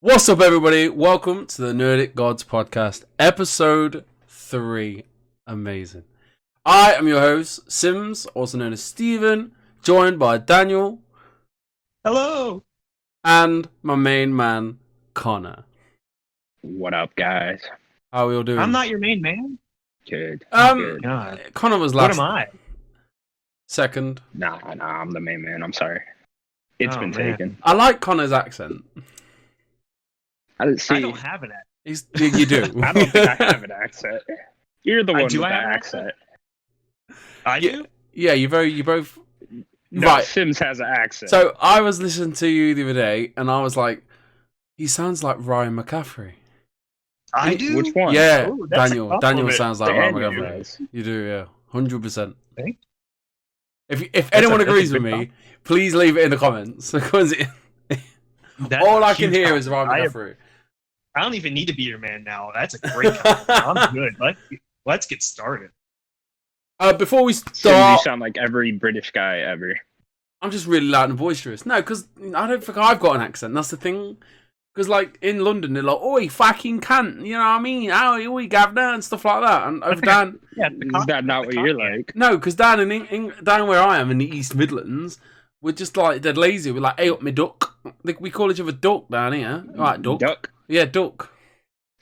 What's up, everybody? Welcome to the Nerdic Gods Podcast, episode 3. Amazing. I am your host, Sims, also known as Steven, joined by Daniel. Hello. And my main man, Connor. What up, guys? How are we all doing? I'm not your main man. Good. Good. God. Connor was last. What am I? Second. Nah, I'm the main man. I'm sorry. It's been taken. I like Connor's accent. I don't have an accent. You do. I don't think I have an accent. You're the one with the have accent. I do? Yeah, you both. No, Right. Sims has an accent. So I was listening to you the other day, and I was like, he sounds like Ryan McCaffrey. I do? Which one? Yeah, Ooh, that's a Daniel compliment. sounds like Ryan Daniel McCaffrey. does. You do, yeah, 100%. Thank- If anyone that's a agrees with big me, please leave it in the comments because all I can hear is Ryan McCaffrey. I don't even need to be your man now. That's a great compliment. I'm good. Let's get started. Before we Sims, you start, sound like every British guy ever. I'm just really loud and boisterous. No, because I don't think I've got an accent. That's the thing. Because like in London, they're like, "Oi, fucking cunt," you know what I mean? "Oi, governor," and stuff like that. And over down, Yeah, Is that not what you're like? no, because down down where I am in the East Midlands, we're just like dead lazy. We're like, "Hey up, me duck." We call each other duck down here. All right, duck. Duck. Yeah, duck.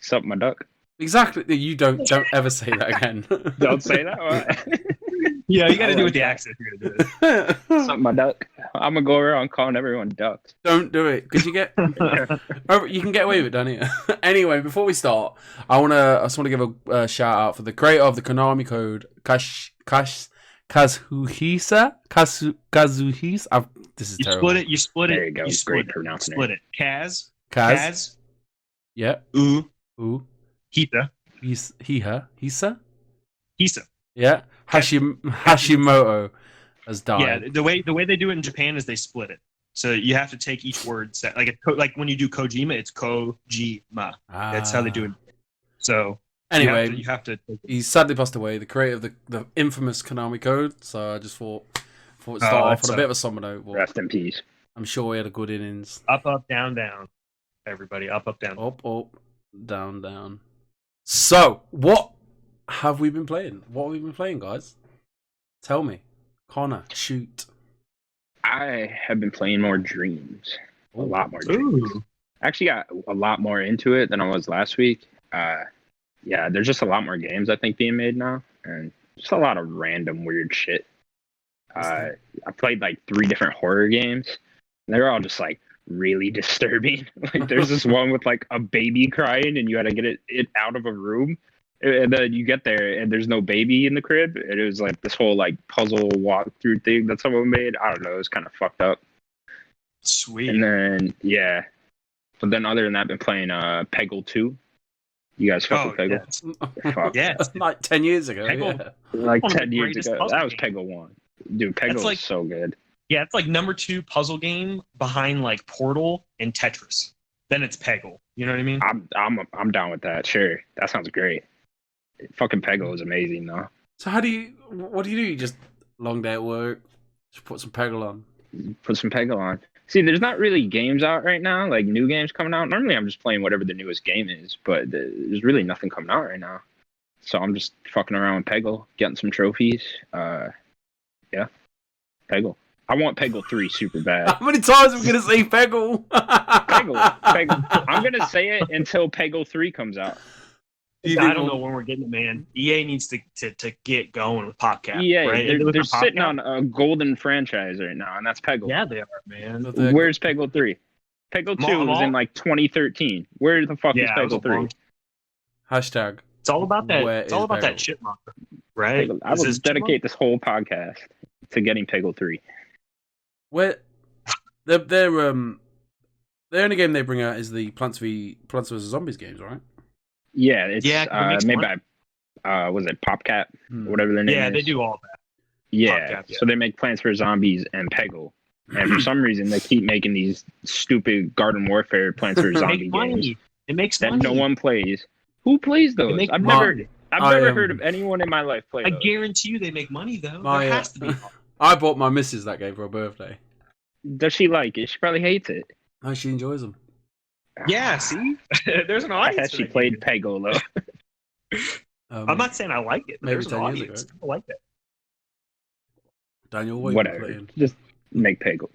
Sup, my duck. Exactly. You don't ever say that again. Don't say that. What? Yeah, you got to I do like with the that. accent if you're going to do it. Sup, my duck. I'm gonna go around calling everyone ducks. Don't do it, because you can get away with it, don't you? Anyway, before we start, I just want to give a shout out for the creator of the Konami code, Kazuhisa. This is You terrible. split it. There you go. You Great split it. pronouncing Split it. Kaz. Kaz. Yeah. Ooh. Ooh. Hita. Hisa. Hisa. Yeah. Hashimoto has died. Yeah, the way they do it in Japan is they split it. So you have to take each word like when you do Kojima, it's Kojima. That's how they do it. So Anyway, you have to he's sadly passed away. The creator of the infamous Konami code. So I just thought to start off on a bit of a somber note. But Rest in peace. I'm sure he had a good innings. up, down, down. Everybody, up, down. Up, down, down. So, what have we been playing? What have we been playing, guys? Tell me. Connor, shoot. I have been playing more Dreams. A lot more Dreams. Ooh. I actually got a lot more into it than I was last week. Yeah, there's just a lot more games I think being made now, and just a lot of random weird shit. I played like 3 different horror games, and they're all just like really disturbing. Like there's this one with like a baby crying, and you had to get it out of a room, and then you get there and there's no baby in the crib, and it was like this whole like puzzle walkthrough thing that someone made. I don't know, it was kind of fucked up. Sweet. And then but then other than that, I've been playing Peggle 2. You guys fuck with Peggle? Yes. Fuck. Yes. Like 10 years ago. Peggle. Yeah. Like One of the 10 years greatest ago. puzzle That was games. Peggle 1. Dude, Peggle That's like- is so good. Yeah, it's like number 2 puzzle game behind like Portal and Tetris. Then it's Peggle. You know what I mean? I'm down with that. Sure. That sounds great. Fucking Peggle is amazing though. So what do? You just long day at work, just put some Peggle on. Put some Peggle on. See, there's not really games out right now, like new games coming out. Normally I'm just playing whatever the newest game is, but there's really nothing coming out right now. So I'm just fucking around with Peggle, getting some trophies. Yeah. Peggle. I want Peggle 3 super bad. How many times are we going to say Peggle? Peggle. I'm gonna say it until Peggle 3 comes out. I don't know when we're getting it, man. EA needs to get going with PopCap. Yeah, right? they're sitting on a golden franchise right now, and that's Peggle. Yeah, they are, man. Where's Peggle 3? Peggle 2 was in like 2013. Where the fuck is Yeah, it was Peggle a long- 3? Hashtag. It's all about that. Where It's all is about that Peggle? chipmunk, right? I will dedicate this whole podcast to getting Peggle 3. Where their only game they bring out is the Plants vs Zombies games, right? Yeah, it's 'cause it makes made money. by was it PopCap or whatever their name is? Yeah, they do all that. Yeah, PopCap, yeah. so they make Plants vs Zombies and Peggle, and for some reason they keep making these stupid Garden Warfare Plants vs It Zombie makes money. games It makes that money. no one plays. Who plays those? makes I've money. never heard of anyone in my life play I those. guarantee you they make money though. My, there has to be. I bought my missus that game for her birthday. Does she like it? She probably hates it. Oh, she enjoys them. Yeah, see, there's an I audience. actually played Pegolo. I'm not saying I like it, but maybe there's an 10 years audience. ago. I like that. Daniel, what are you Whatever. playing? Just make Pegolo.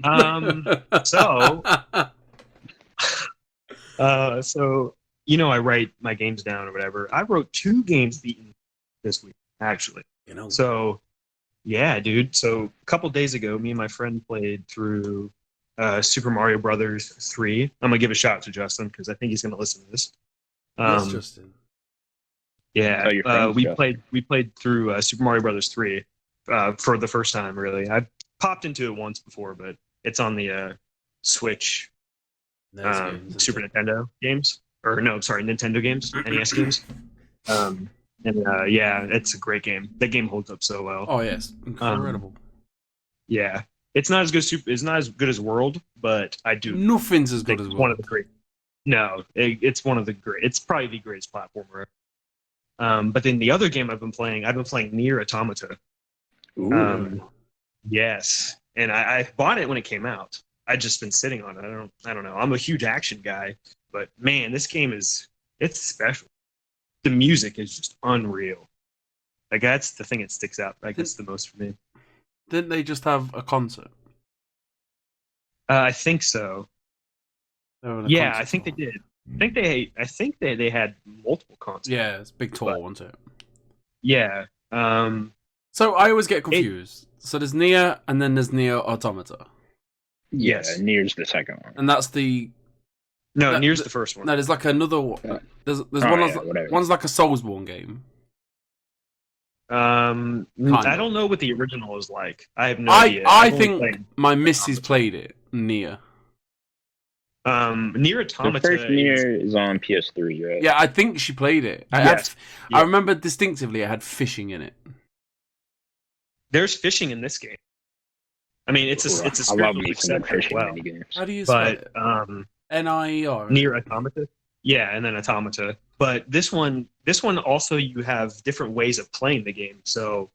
So I write my games down or whatever. I wrote 2 games beaten this week, actually. So, yeah, dude. So a couple days ago, me and my friend played through Super Mario Brothers 3. I'm gonna give a shout out to Justin because I think he's gonna listen to this. Yes, Justin. Yeah, we played through Super Mario Brothers 3 for the first time. Really, I popped into it once before, but it's on the Switch, Super Nintendo games, or no, sorry, Nintendo games, NES games. Yeah, it's a great game. That game holds up so well. Oh yes, incredible. Yeah, it's not as good. It's not as good as World, but I do. Nothing's as good as World. One of the great. No, it's one of the great. It's probably the greatest platformer. But then the other game I've been playing Nier Automata. Yes, and I bought it when it came out. I've just been sitting on it. I don't know. I'm a huge action guy, but man, this game it's special. The music is just unreal. Like that's the thing that sticks out, I guess, the most for me. Didn't they just have a concert? I think so. Yeah, I think they did. I think they had multiple concerts. Yeah, it's a big tour, wasn't it? Yeah. So I always get confused. So there's Nier, and then there's Nier Automata. Yes, Nier's the second one, and that's the. No, Nier's the first one. No, there's like another one. There's one's like a Soulsborne game. I don't know what the original is like. I have no idea. I think my missus played it. Nier. Nier Automata. The first Nier is on PS3, right? Yeah, I think she played it. I remember distinctively it had fishing in it. There's fishing in this game. I mean, it's a spiritual successor as well. How do you spell it? NIER. Nier Automata. Yeah, and then Automata. But this one also you have different ways of playing the game. So,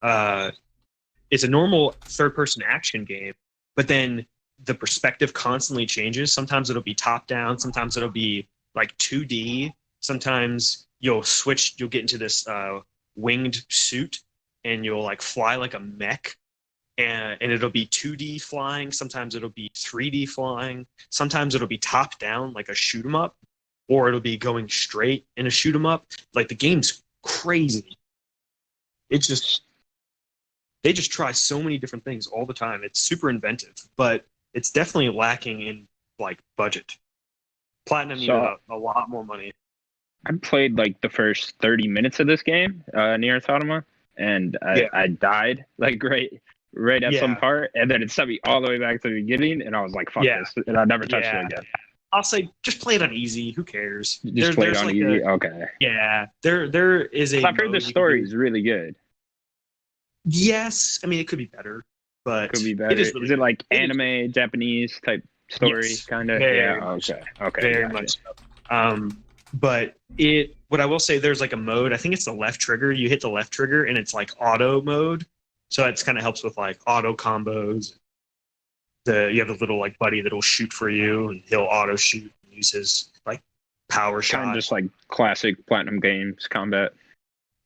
it's a normal third-person action game, but then the perspective constantly changes. Sometimes it'll be top-down. Sometimes it'll be like 2D. Sometimes you'll get into this winged suit, and you'll like fly like a mech. And it'll be 2D flying. Sometimes it'll be 3D flying. Sometimes it'll be top down, like a shoot 'em up, or it'll be going straight in a shoot 'em up. Like the game's crazy. They just try so many different things all the time. It's super inventive, but it's definitely lacking in like budget. Platinum needed a lot more money. I played like the first 30 minutes of this game, Nier Automata, and I died like right at some part, and then it sent me all the way back to the beginning, and I was like, fuck this, and I never touched it again. I'll say just play it on easy. Who cares? Just play it on easy? Okay. Yeah. There is a... I've heard the story is really good. Yes. I mean, it could be better, but... Could be better. Is it like anime, Japanese type story, kind of? Yeah, okay. Very much so. But what I will say, there's like a mode, I think it's the left trigger. You hit the left trigger, and it's like auto mode. So it kind of helps with like auto combos. You have a little like buddy that'll shoot for you, and he'll auto shoot and use his like power shot. Kind of just like classic Platinum Games combat.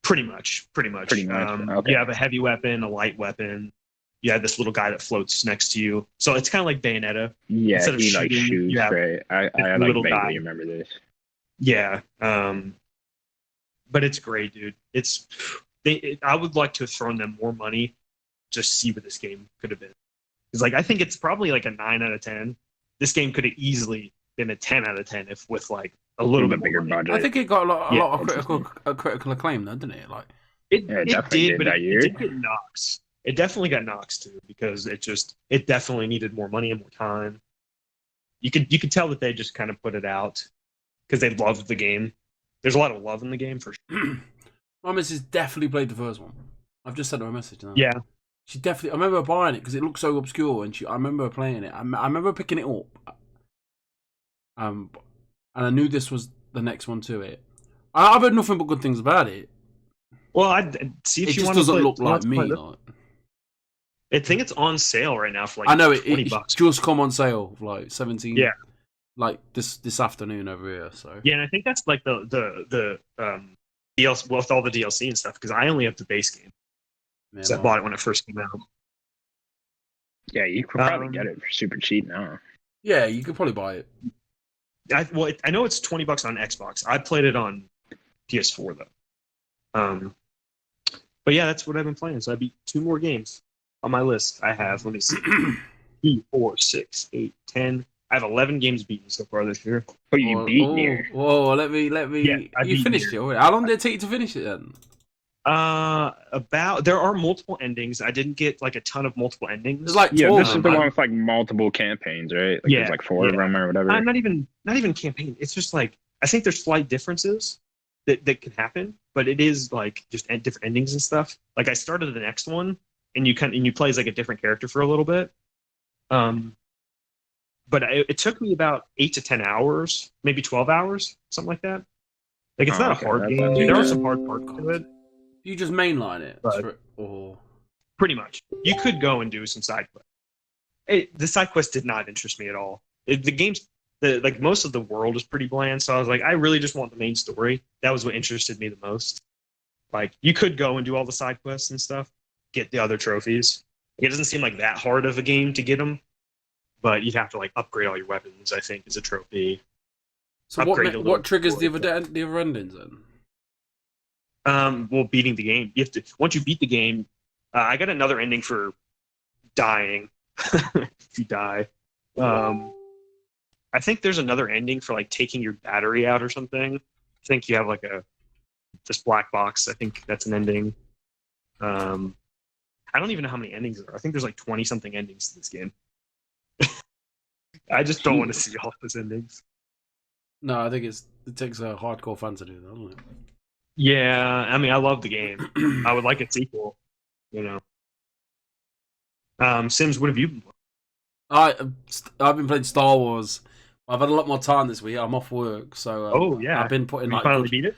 Pretty much. Okay. You have a heavy weapon, a light weapon. You have this little guy that floats next to you. So it's kind of like Bayonetta. Yeah, instead of shooting, like shoots. Right. I like vaguely remember this. Yeah. But it's great, dude. I would like to have thrown them more money just to see what this game could have been. Because like I think it's probably like a 9 out of 10. This game could have easily been a 10 out of 10 if with like a little bit bigger budget. I think it got a lot of critical acclaim, though, didn't it? Like it did, but it did get knocks. It definitely got knocks too because it definitely needed more money and more time. You could tell that they just kind of put it out because they loved the game. There's a lot of love in the game for sure. My missus definitely played the first one. I've just sent her a message now. Yeah. She definitely... I remember her buying it because it looked so obscure, and I remember her playing it. I remember picking it up. And I knew this was the next one to it. I've heard nothing but good things about it. Well, I'd see if it just doesn't look like me. Like. I think it's on sale right now for like I know $20. It's just come on sale for like 17. Yeah. like this afternoon over here. So Yeah, and I think that's like the DLC with all the DLC and stuff, because I only have the base game. yeah, So I bought it when it first came out. Yeah, you could probably get it for super cheap now. yeah, you could probably buy it. I know it's $20 on Xbox. I played it on PS4 though. But yeah, that's what I've been playing. So I beat 2 more games on my list. I have, let me see, 2, 4, 6, 8, 10. I have 11 games beaten so far this year. Oh, you beat Nier. Whoa, let me. Yeah, I you beat finished Nier. it. How long did it take you to finish it then? There are multiple endings. I didn't get like a ton of multiple endings. There's like 12 Yeah, this of is them, the one with like multiple campaigns, right? Like Yeah, there's like 4 of them or whatever. Not even campaign. It's just like I think there's slight differences that can happen, but it is like just different endings and stuff. Like I started the next one, and you play as like a different character for a little bit. But it took me about 8 to 10 hours, maybe 12 hours, something like that. Like it's not okay, a hard that's game. not too There are bad. some hard parts to it. You just mainline it, But- or Pretty much. You could go and do some side quests. The side quest did not interest me at all. Like most of the world is pretty bland, so I was like, I really just want the main story. That was what interested me the most. Like you could go and do all the side quests and stuff, get the other trophies. It doesn't seem like that hard of a game to get them, but you'd have to like upgrade all your weapons, I think, as a trophy. so upgrade a little what triggers the before other endings then? Well, beating the game. You have to once you beat the game. I got another ending for dying. If you die, I think there's another ending for like taking your battery out or something. I think you have like this black box. I think that's an ending. I don't even know how many endings there are. I think there's like 20 something endings to this game. I just don't want to see all those endings. No, I think it takes a hardcore fan to do that, doesn't it? Yeah, I mean, I love the game. I would like a sequel. You know. Sims, what have you been playing? I've been playing Star Wars. I've had a lot more time this week. I'm off work, so Yeah. I've been putting You like finally beat it?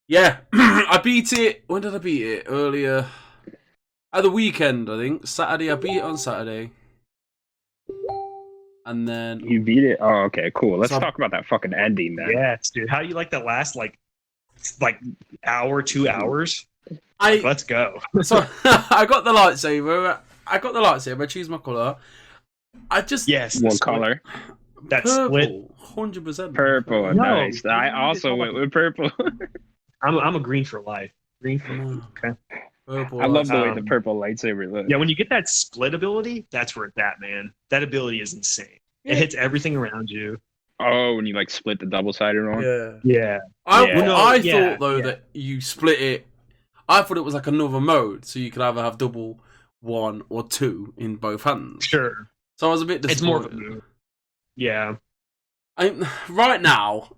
yeah. I beat it. When did I beat it? Earlier at the weekend, I think. Saturday. I beat it on Saturday, and then You beat it? Oh, okay, cool. Let's So- talk about that fucking ending then. Yes, dude. How do you like that last like hour, 2 hours? I Let's go. so I got the lightsaber. I choose my color. I just Yes. What color? That split. purple, 100%. Purple. No, Nice. I it's also all went with purple. I'm a green for life. Green for life. No. Okay. Purple. I love the way the Um, purple lightsaber looks. Yeah, when you get that split ability, that's where it's at, man. That ability is insane. Yeah. It hits everything around you. Oh, when you like split the double-sided one? Yeah. Yeah. I Yeah. thought though that you split it. I thought it was like another mode, so you could either have double, 1 or 2 in both hands. Sure. So I was a bit It's more of a disappointed. move. Yeah. Right now,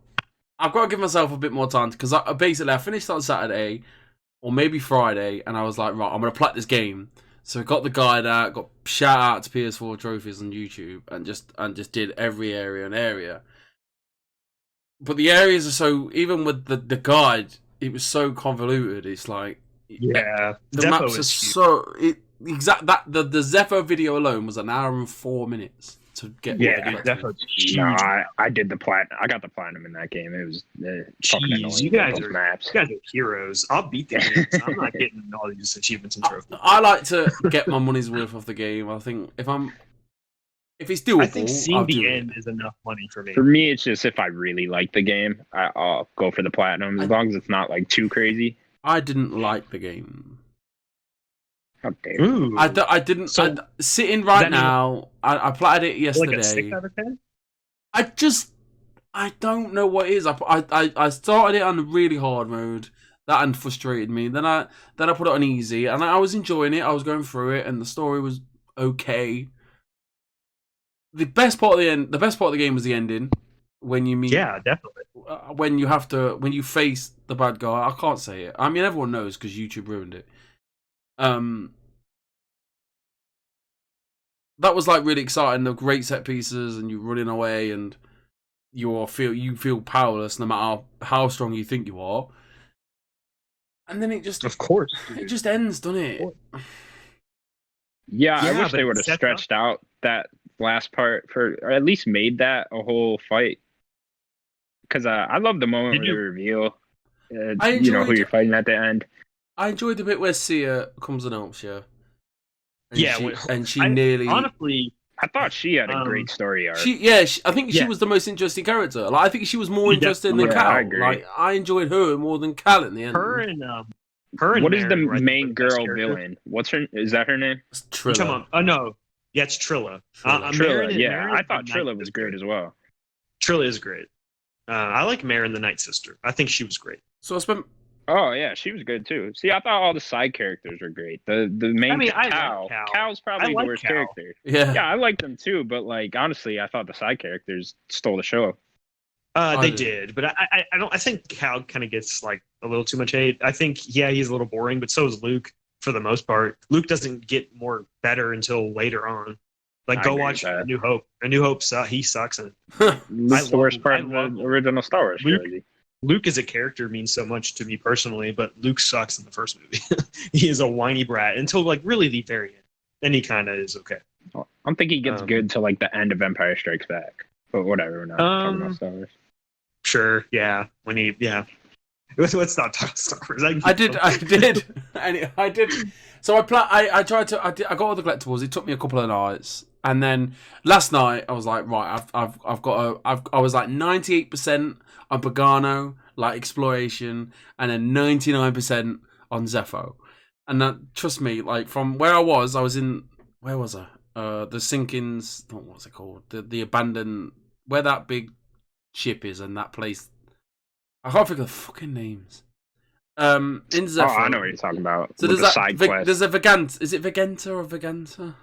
I've got to give myself a bit more time because basically I finished on Saturday or maybe Friday, and I was like, right, I'm gonna play this game. So I got the guide out, got shout out to PS4 trophies on YouTube, and just did every area. But the areas are so, even with the guide, it was so convoluted. It's like Yeah. the Defo maps are is huge. so the Zepho video alone was an hour and 4 minutes to get. Yeah, all the dude, collectibles. Defo's huge. No, I did the platinum. I got the platinum in that game. It was fucking Jeez, annoying. you guys those are maps. You guys are heroes. I'll beat the games. I'm not getting all these achievements and trophies. I like to get my money's worth off the game. I think if it's doable, I think seeing I'll do the it. end is enough money for me. For me, it's just if I really like the game, I'll go for the platinum as long as it's not like too crazy. I didn't like the game. How dare you. Ooh. I didn't. So, sitting right that mean- now, I played it like a 6 yesterday. out of 10? I don't know what it is. I started it on really hard mode. That frustrated me. Then I put it on easy, and I was enjoying it. I was going through it, and the story was okay. The best part of the game was the ending when you meet. Yeah, definitely. When you face the bad guy. I can't say it. I mean, everyone knows because YouTube ruined it. That was like really exciting. The great set pieces, and you running away, and you feel powerless no matter how strong you think you are. And then it just Of course. ends, doesn't it? Yeah, I Yeah, wish but they it would have sets stretched out that last part or at least made that a whole fight. because I love the moment Did where you- they reveal, I you know, who enjoyed- you're fighting at the end. I enjoyed the bit where Sia comes and helps you. And Yeah, she I- nearly. honestly, I thought she had a great story arc. I think she Yeah. was the most interesting character. Like, I think she was more Yeah, interesting than yeah, Cal. I agree. Like, I enjoyed her more than Cal in the end. her and What is the Marin, right, main the best girl characters. villain? What's her? Is that her name? It's You talking Trilla. about- Oh no, yeah, it's Trilla. Trilla. Trilla. Yeah, Marin I is thought the Trilla Night was Sister. great as well. Trilla is great. I like Marin, the Night Sister. I think she was great. So I spent. Oh yeah, she was good too. See, I thought all the side characters were great. The main I mean, I like Cal. Cal. Cal's probably I the like worst Cal. character. Yeah. Yeah, I liked them too, but like honestly, I thought the side characters stole the show. They did. did, but I don't. I think Cal kind of gets like a little too much hate. I think he's a little boring, but so is Luke for the most part. Luke doesn't get more better until later on. Like I go agree watch with that. A New Hope. A New Hope, he sucks. And Luke's the worst part I of love the original Star Wars Luke. trilogy. Luke as a character means so much to me personally, but Luke sucks in the first movie. He is a whiny brat until like really the very end. Then he kind of is okay. I don't think he gets good till like the end of Empire Strikes Back. But whatever, we're not talking about Star Wars. Sure, yeah. When he, yeah. Let's not talk Star Wars. I did. And I did. So I tried to. I got all the collectibles. It took me a couple of nights, and then last night I was like, right, I was like 98% on Pagano, like exploration, and then 99% on Zepho. And that, trust me, like from where I was in, where was I? The Sinkins. What was it called? The abandoned, where that big ship is, and that place. I can't think of the fucking names. In Zephyr. Oh, I know what you're talking about. So with there's the that. side quest. There's a Veganta. Is it Veganta or Veganta?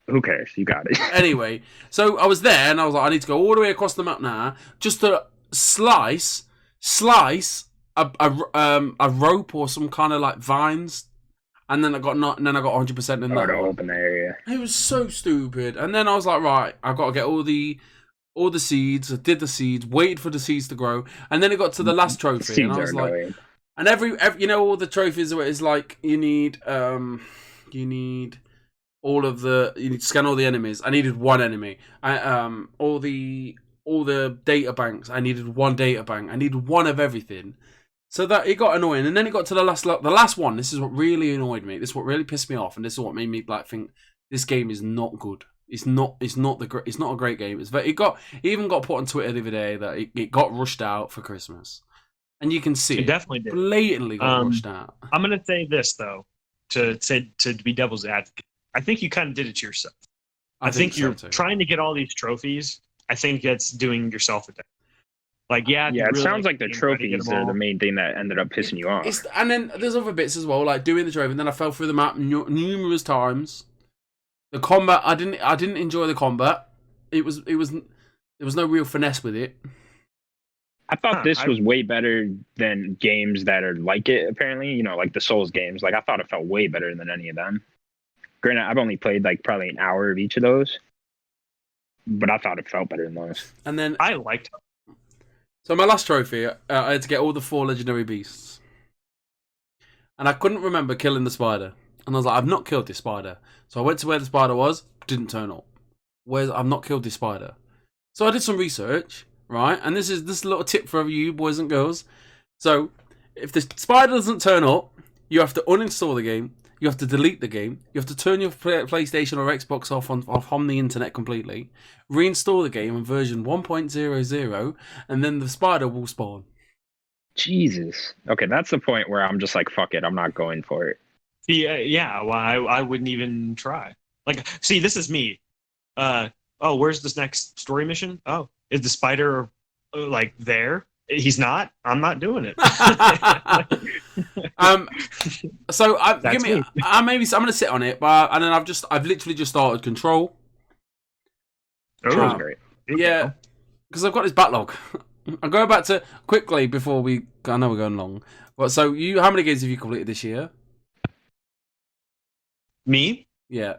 Who cares? You got it. Anyway, so I was there and I was like, I need to go all the way across the map now, just to slice a rope or some kind of like vines, and then I got 100% in Oh, that. to open the area. It was so stupid. And then I was like, right, I've got to get all the seeds. I did the seeds, waited for the seeds to grow, and then it got to the last trophy, Seeds and I are was like, annoying. and every you know, all the trophies where it's like you need all of the, you need to scan all the enemies. I needed one enemy. All the data banks. I needed one data bank. I needed one of everything. So that it got annoying, and then it got to the last one. This is what really annoyed me. This is what really pissed me off, and this is what made me like think this game is not good. It's not a great game. It even got put on Twitter the other day that it got rushed out for Christmas, and you can see It definitely did. blatantly got rushed out. I'm gonna say this though, to be devil's advocate. I think you kind of did it to yourself. I think so you're too. trying to get all these trophies. I think that's doing yourself a damage. Like, yeah, Yeah, it sounds like the game, try to get trophies them are the all. main thing that ended up pissing you off. And then there's other bits as well, like doing the trophy. And then I fell through the map numerous times. The combat, I didn't enjoy the combat. There was no real finesse with it. I thought this was way better than games that are like it, apparently. You know, like the Souls games. Like, I thought it felt way better than any of them. Granted, I've only played like probably an hour of each of those. But I thought it felt better than those. And then I liked it. so my last trophy, I had to get all the 4 legendary beasts, and I couldn't remember killing the spider. And I was like, I've not killed this spider. So I went to where the spider was, didn't turn up. I've not killed this spider. So I did some research, right? And this is a little tip for you boys and girls. So if the spider doesn't turn up, you have to uninstall the game. You have to delete the game. You have to turn your PlayStation or Xbox off on the internet completely. Reinstall the game in version 1.00, and then the spider will spawn. Jesus. Okay, that's the point where I'm just like, fuck it, I'm not going for it. Yeah, well, I wouldn't even try. Like, see, this is me. Where's this next story mission? Oh, is the spider like there? He's not. I'm not doing it. So I'm That's gonna sit on it, and then I've literally just started Control. That Oh, was great. Yeah, because I've got this backlog. I'll go back to quickly before I know we're going long. But so how many games have you completed this year? Me? Yeah.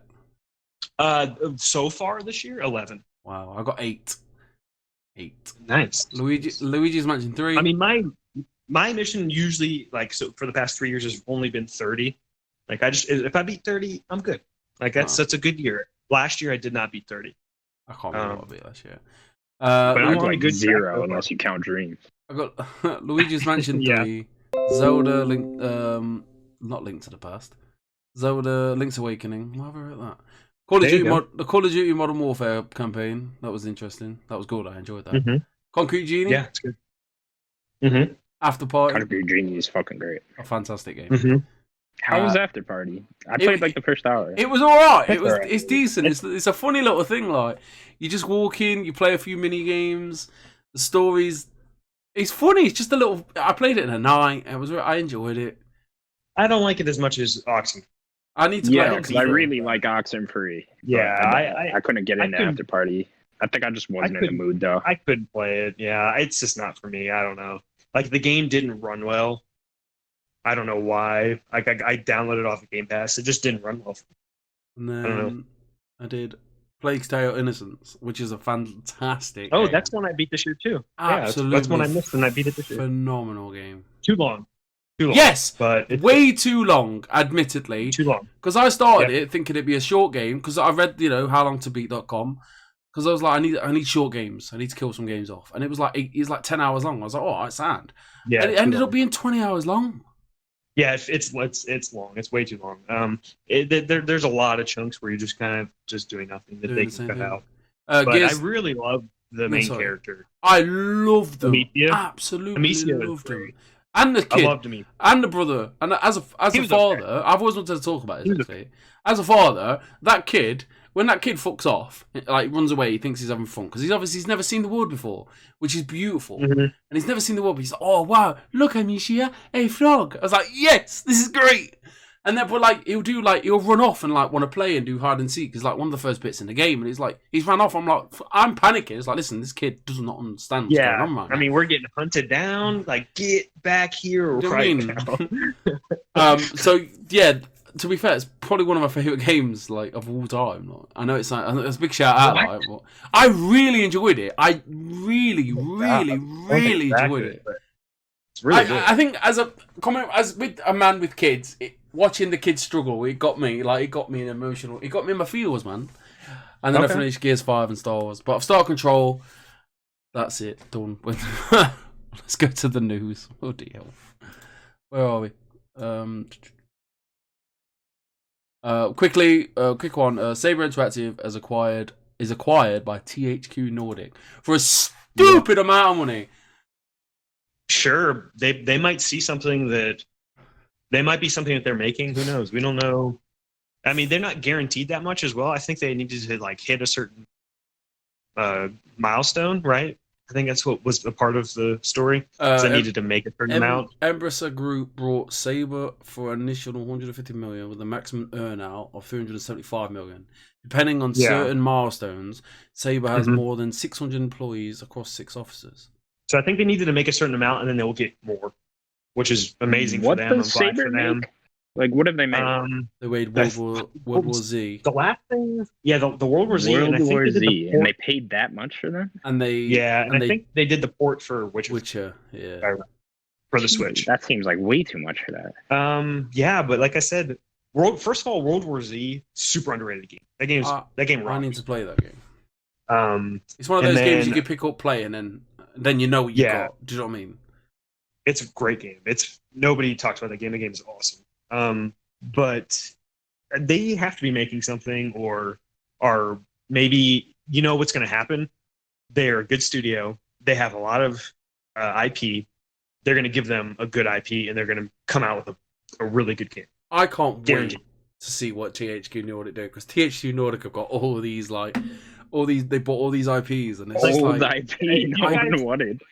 So far this year, 11. Wow, I got 8. Nice. Luigi's Mansion 3. I mean, my mission usually, like, so for the past 3 years has only been 30. Like, if I beat 30, I'm good. Like, that's a good year. Last year I did not beat 30. I can't remember what I beat last year. But I'm That's on a like good track 0 so far. unless you count Dreams. I got Luigi's Mansion Yeah. 3, Zelda Link, not Link to the Past, Zelda Link's Awakening. Why have I wrote that? The Call of Duty Modern Warfare campaign. That was interesting. That was good. I enjoyed that. Mm-hmm. Concrete Genie. Yeah, it's good. Mm-hmm. After Party. Concrete Genie is fucking great. A fantastic game. Mm-hmm. How was After Party? I played like the first hour. It was alright. Alright. It's decent. It's a funny little thing. Like you just walk in, you play a few mini games. The story's it's funny. It's just a little. I played it in a night. I enjoyed it. I don't like it as much as Oxen. I need to play Yeah, because I Oxenfree. really like Oxenfree. Yeah, I couldn't get into After Party. I think I just wasn't in the mood though. I couldn't play it. Yeah, it's just not for me. I don't know. Like the game didn't run well. I don't know why. Like I downloaded it off of Game Pass. It just didn't run well. And I don't know. then I did Plague's Tale: Innocence, which is a fantastic. Oh, game. that's one I beat this year too. Absolutely, Yeah, that's one I missed and I beat it this year. Phenomenal game. Too long. Yes, but it's way too long. Admittedly, too long. because I started it thinking it'd be a short game. Because I read, howlongtobeat.com. Because I was like, I need short games. I need to kill some games off, and it was like 10 hours long. I was like, oh, it's sad. Yeah, and it ended up being 20 hours long. Yeah, it's long. It's way too long. There's a lot of chunks where you're just kind of just doing nothing that they can cut out. But I really love the main character. I loved them. Amicia? Absolutely Amicia loved them. great. And the kid. I loved Amicia. And the brother. And as a father, okay. I've always wanted to talk about this actually. As a father, that kid, when that kid fucks off, like runs away, he thinks he's having fun because he's never seen the world before, which is beautiful. Mm-hmm. And he's never seen the world, but he's like, oh wow, look Amicia, a frog. I was like, yes, this is great. And then, but like, he'll run off and like want to play and do hide and seek because like one of the first bits in the game, and he's ran off. I'm panicking. It's like, listen, this kid does not understand what's going on right now. I mean, we're getting hunted down. Like, get back here right now. So yeah, to be fair, it's probably one of my favorite games like of all time. Like, I know it's a big shout out. Like, but I really enjoyed it. I really enjoyed it. It's really good. I think as with a man with kids, watching the kids struggle, it got me emotional. It got me in my feels, man. And then I finished Gears 5 and Star Wars. But I've started Control. That's it. Done. Let's go to the news. Oh dear. Where are we? Quick one. Saber Interactive is acquired by THQ Nordic for a stupid amount of money. Sure, they might see something that that they're making. Who knows? We don't know. I mean, they're not guaranteed that much as well. I think they needed to like hit a certain milestone, right? I think that's what was a part of the story. They needed to make a certain amount. Embracer Group brought Saber for an initial 150 million with a maximum earnout of 375 million. Depending on certain milestones, Saber has more than 600 employees across 6 offices. So I think they needed to make a certain amount, and then they will get more, which is amazing for them. I'm glad for them. Like, what have they made? They made World War Z. The last thing, the World War Z. World War Z, and they paid that much for them? And they, I think they did the port for Witcher, for the Switch. That seems like way too much for that. Yeah, but like I said, first of all, World War Z, super underrated game. That game rocks. I need to play that game. It's one of those games you can pick up, play, and then you know what you got. Do you know what I mean? It's a great game. Nobody talks about that game. The game is awesome. But they have to be making something, or maybe you know what's going to happen. They're a good studio. They have a lot of IP. They're going to give them a good IP, and they're going to come out with a really good game. I can't wait to see what THQ Nordic do, because THQ Nordic have got all these they bought all these IPs, and it's old IP no one wanted.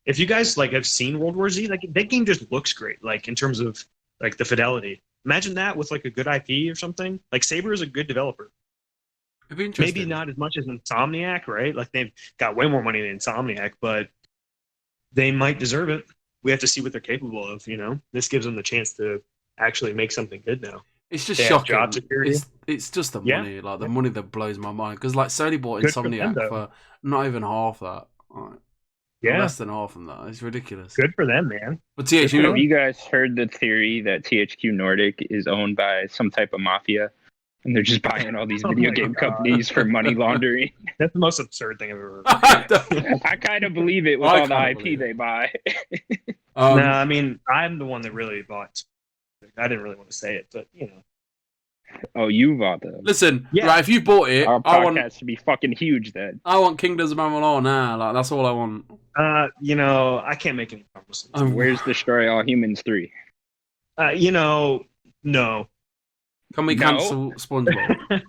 If you guys have seen World War Z, that game just looks great. Like in terms of the fidelity. Imagine that with a good IP or something. Like Saber is a good developer. It'd be interesting. Maybe not as much as Insomniac, right? Like they've got way more money than Insomniac, but they might deserve it. We have to see what they're capable of. This gives them the chance to actually make something good now. It's just shocking. Job security. It's just the money, the money that blows my mind. Because Sony bought Insomniac for not even half that. Less than half of that. It's ridiculous. Good for them, man. But THQ, have you guys heard the theory that THQ Nordic is owned by some type of mafia, And they're just buying all these Oh video my game God. companies for money laundering. That's the most absurd thing I've ever heard. I kind of believe it with I all the kinda IP believe they it. buy. No, I mean, I'm the one that really bought. I didn't really want to say it, but you know. Oh, you bought them. Listen, Yeah. right? If you bought it, Our I podcast to be fucking huge then. want Kingdoms of Amalur now. Like that's all I want. You know, I can't make any promises. Where's Destroy All Humans 3? You know, no. Can we No. cancel SpongeBob?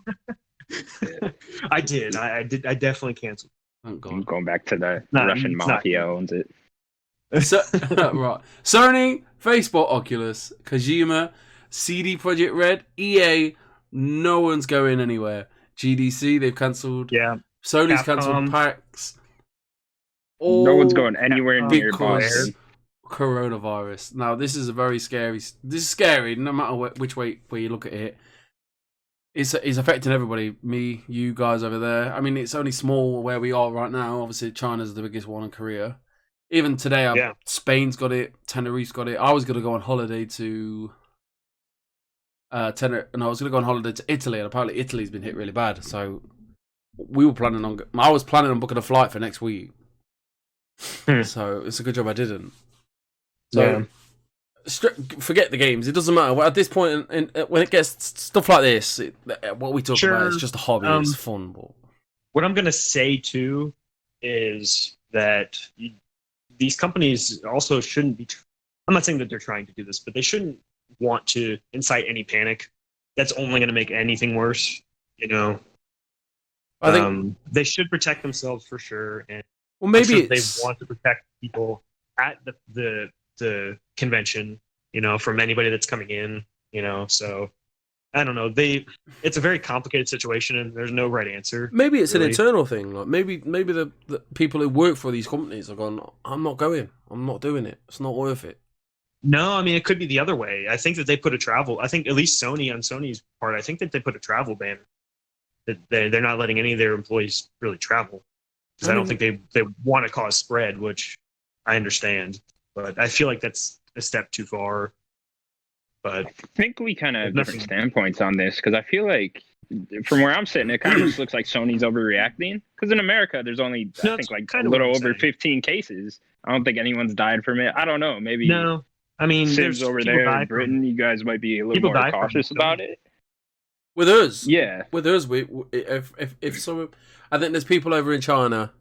I did. I did. I definitely canceled. Thank I'm God. going back to the No, Russian it's not. mafia owns it. So, right. Sony, Facebook, Oculus, Kojima, CD Projekt Red, EA. No one's going anywhere. GDC, they've cancelled. Yeah. Sony's Capcom. cancelled PAX. No one's going anywhere near because Boston. coronavirus. Now, this is a very scary. This is scary, no matter which way where you look at it. It's affecting everybody. Me, you guys over there. I mean, it's only small where we are right now. Obviously, China's the biggest one in Korea. Even today, Yeah. Spain's got it. Tenerife's got it. I was going to go on holiday to I was going to go on holiday to Italy, and apparently Italy's been hit really bad. So I was planning on booking a flight for next week. So it's a good job I didn't. So forget the games. It doesn't matter. At this point, when it gets stuff like this, what we talk about is just a hobby. It's fun. But what I'm going to say too is that these companies also shouldn't be. I'm not saying that they're trying to do this, but they shouldn't want to incite any panic. That's only going to make anything worse. You know, I think they should protect themselves for sure. And well, maybe they want to protect people at the convention. You know, from anybody that's coming in. You know, so I don't know. It's a very complicated situation, and there's no right answer. Maybe it's really. an internal thing. Like maybe the people who work for these companies are going, I'm not going. I'm not doing it. It's not worth it. No, I mean it could be the other way. I think that they put a travel. I think at least on Sony's part, I think that they put a travel ban. That they're not letting any of their employees really travel because I don't think they want to cause spread, which I understand. But I feel like that's a step too far. But I think we kind of have different standpoints on this because I feel like from where I'm sitting, it kind of just looks like Sony's overreacting. Because in America, there's only I think like a little over 15 cases. I don't think anyone's died from it. I don't know. Maybe no. I mean, Sims over there in Britain, you guys might be a little more cautious about it. With us, yeah. With us, if some, I think there's people over in China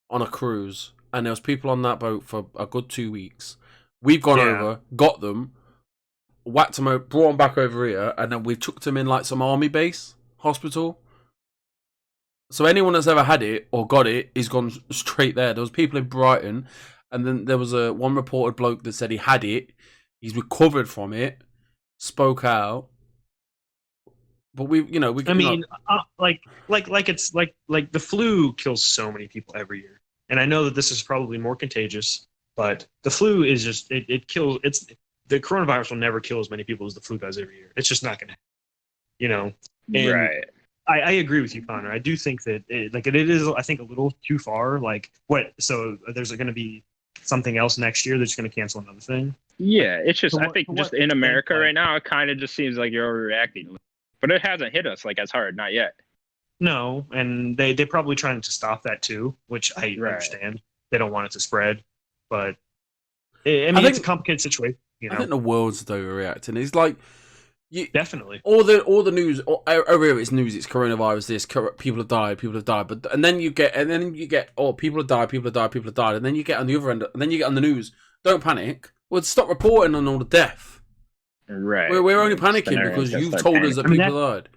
on a cruise, and there was people on that boat for a good 2 weeks. We've gone over, got them, whacked them out, brought them back over here, and then we've chucked them in like some army base hospital. So anyone that's ever had it or got it is gone straight there. There was people in Brighton. And then there was one reported bloke that said he had it. He's recovered from it, spoke out. But it's like the flu kills so many people every year. And I know that this is probably more contagious, but the flu is just it kills. The coronavirus will never kill as many people as the flu does every year. It's just not going to happen. You know, and right. I agree with you, Connor. I do think that it is. I think a little too far. Like what? So there's going to be something else next year that's going to cancel another thing. Yeah, it's just I think just in America right now, it kind of just seems like you're overreacting, but it hasn't hit us like as hard, not yet. No, and they're probably trying to stop that too, which I understand. They don't want it to spread, but I think it's a complicated situation. You know? I think the world's overreacting. It's like definitely all the news over here. It's news. It's coronavirus. This people have died. But and then you get people have died, and then you get on the other end, and then you get on the news. Don't panic. Well, stop reporting on all the death. Right. We're only panicking because you've told us that people died.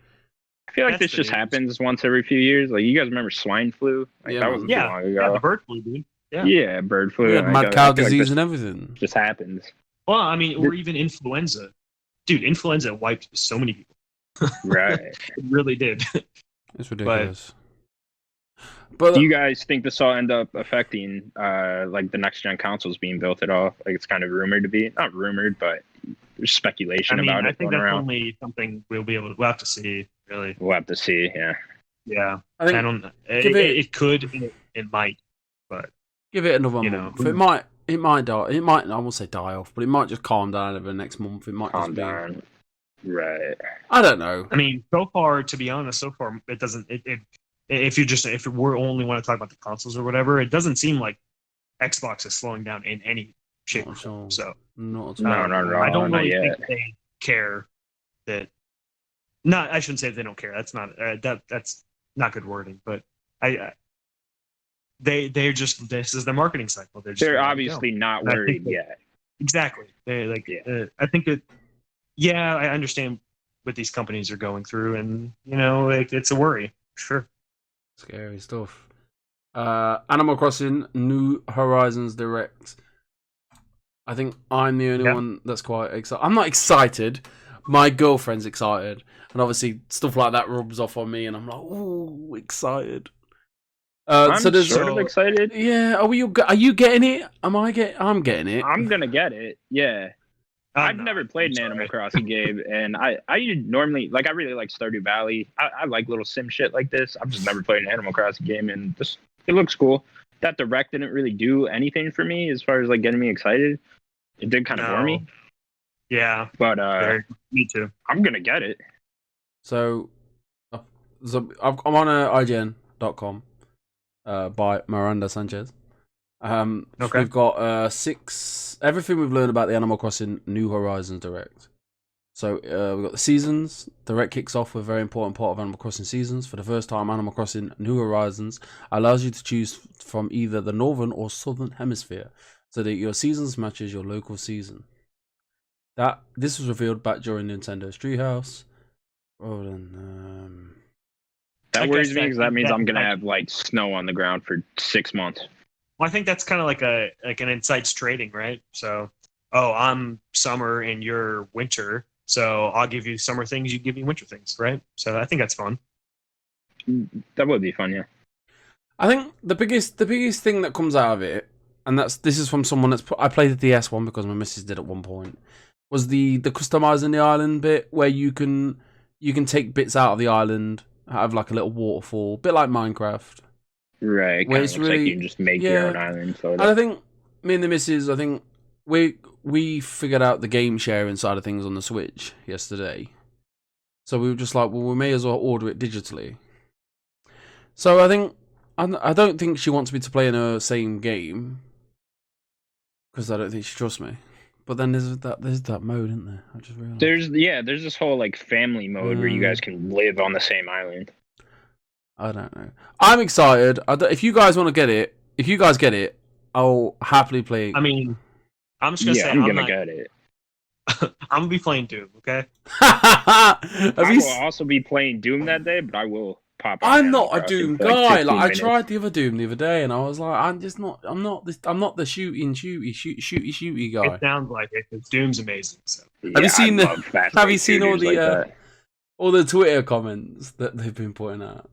I feel like this just happens once every few years. Like you guys remember swine flu? Like, that wasn't too long ago. Yeah, the bird flu, dude. Yeah, bird flu. We had mad cow disease and everything. Just happens. Well, I mean, or even influenza. Dude, influenza wiped so many people. Right. It really did. It's ridiculous. But do you guys think this will end up affecting like the next gen consoles being built at all? Like it's kind of rumored to be. Not rumored, but there's speculation about it. I think that's only something we'll have to see, really. We'll have to see, yeah. Yeah. I think it could, it might, but give it another month. It might die. It might, I won't say die off, but it might just calm down over the next month. It might calm down. Right. I don't know. I mean, so far, to be honest, it doesn't. If we're only want to talk about the consoles or whatever, it doesn't seem like Xbox is slowing down in any shape or form. So Not at all. No, I don't not really yet. think they care that. Not, I shouldn't say they don't care. That's not that's not good wording. But they're just, this is their marketing cycle. They're obviously not worried yet. Exactly. They I think that. Yeah, I understand what these companies are going through, and it's a worry. Sure. Scary stuff. Animal Crossing New Horizons Direct. I think I'm the only one that's quite excited. I'm not excited. My girlfriend's excited, and obviously stuff like that rubs off on me, and I'm like, "Ooh, excited." I'm sort of excited. Yeah, are you getting it? I'm getting it. I'm gonna get it. Yeah. I've never played an Animal Crossing game, and I normally I really like Stardew Valley. I like little sim shit like this. I've just never played an Animal Crossing game, and it looks cool. That Direct didn't really do anything for me as far as getting me excited. It did kind of bore me. Yeah, but me too. I'm gonna get it. So I'm on IGN.com by Miranda Sanchez. Okay. We've got everything we've learned about the Animal Crossing New Horizons Direct. So we've got the seasons. Direct kicks off with a very important part of Animal Crossing seasons. For the first time, Animal Crossing New Horizons allows you to choose from either the northern or southern hemisphere, so that your seasons matches your local season. This was revealed back during Nintendo's Treehouse. That worries me because that means I'm gonna have snow on the ground for 6 months. Well, I think that's kind of like an insights trading, right? So, I'm summer and you're winter, so I'll give you summer things, you give me winter things, right? So I think that's fun. That would be fun, yeah. I think the biggest thing that comes out of it, and this is from someone I played the DS one because my missus did at one point, was the customizing the island bit where you can take bits out of the island, have a little waterfall, bit like Minecraft. Right, where it's really, you can just make your own island. And I think me and the missus, we figured out the game sharing side of things on the Switch yesterday. So we were just like, well, we may as well order it digitally. So I don't think she wants me to play in her same game because I don't think she trusts me. But then there's that mode, isn't there? I just realized. There's this whole family mode where you guys can live on the same island. I don't know. I'm excited. If you guys want to get it, I'll happily play. I mean, I'm just gonna say I'm gonna get it. I'm gonna be playing Doom. Okay. I will also be playing Doom that day, but I will pop. I'm not a Doom guy. I tried the other Doom the other day, and I was like, I'm not the shooty guy. It sounds like it. Because Doom's amazing. So. Have you seen all the Twitter comments that they've been putting out?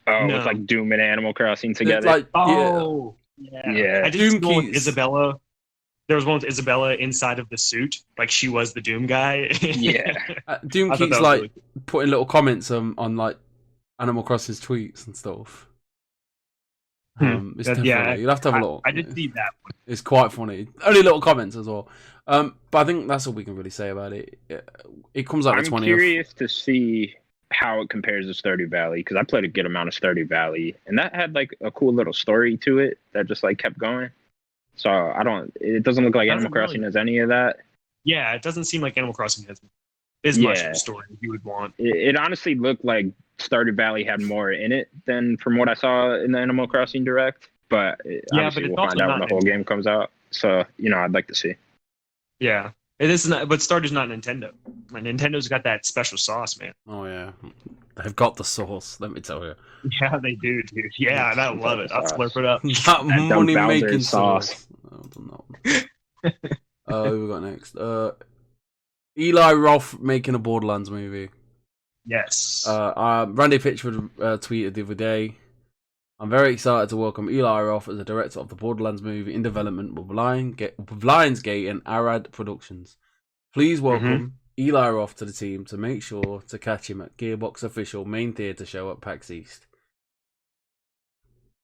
Oh, no. It's Doom and Animal Crossing together. Yeah. I did see one with Isabella. There was one with Isabella inside of the suit, she was the Doom guy. Yeah. Doom keeps really putting little comments on Animal Crossing's tweets and stuff. It's definitely, you'll have to have a look. I did see that one. It's quite funny. Only little comments as well. But I think that's all we can really say about it. It comes out the 20th. I'm curious to see how it compares to Stardew Valley, because I played a good amount of Stardew Valley, and that had a cool little story to it that just kept going. So it doesn't look like Animal Crossing has any of that. Yeah, it doesn't seem like Animal Crossing has as much of a story as you would want. It honestly looked like Stardew Valley had more in it than from what I saw in the Animal Crossing Direct. But obviously we'll find out when the whole game comes out. So, I'd like to see. Yeah. It is not, but Stardew's not Nintendo. Nintendo's got that special sauce, man. Oh yeah, they've got the sauce. Let me tell you. Yeah, they do, dude. Yeah, and I love it. I'll slurp it up. That money making sauce. Who we got next? Eli Roth making a Borderlands movie. Yes. Randy Pitchford tweeted the other day, I'm very excited to welcome Eli Roth as the director of the Borderlands movie in development with Lionsgate and Arad Productions. Please welcome Eli Roth to the team to make sure to catch him at Gearbox official main theatre show at PAX East.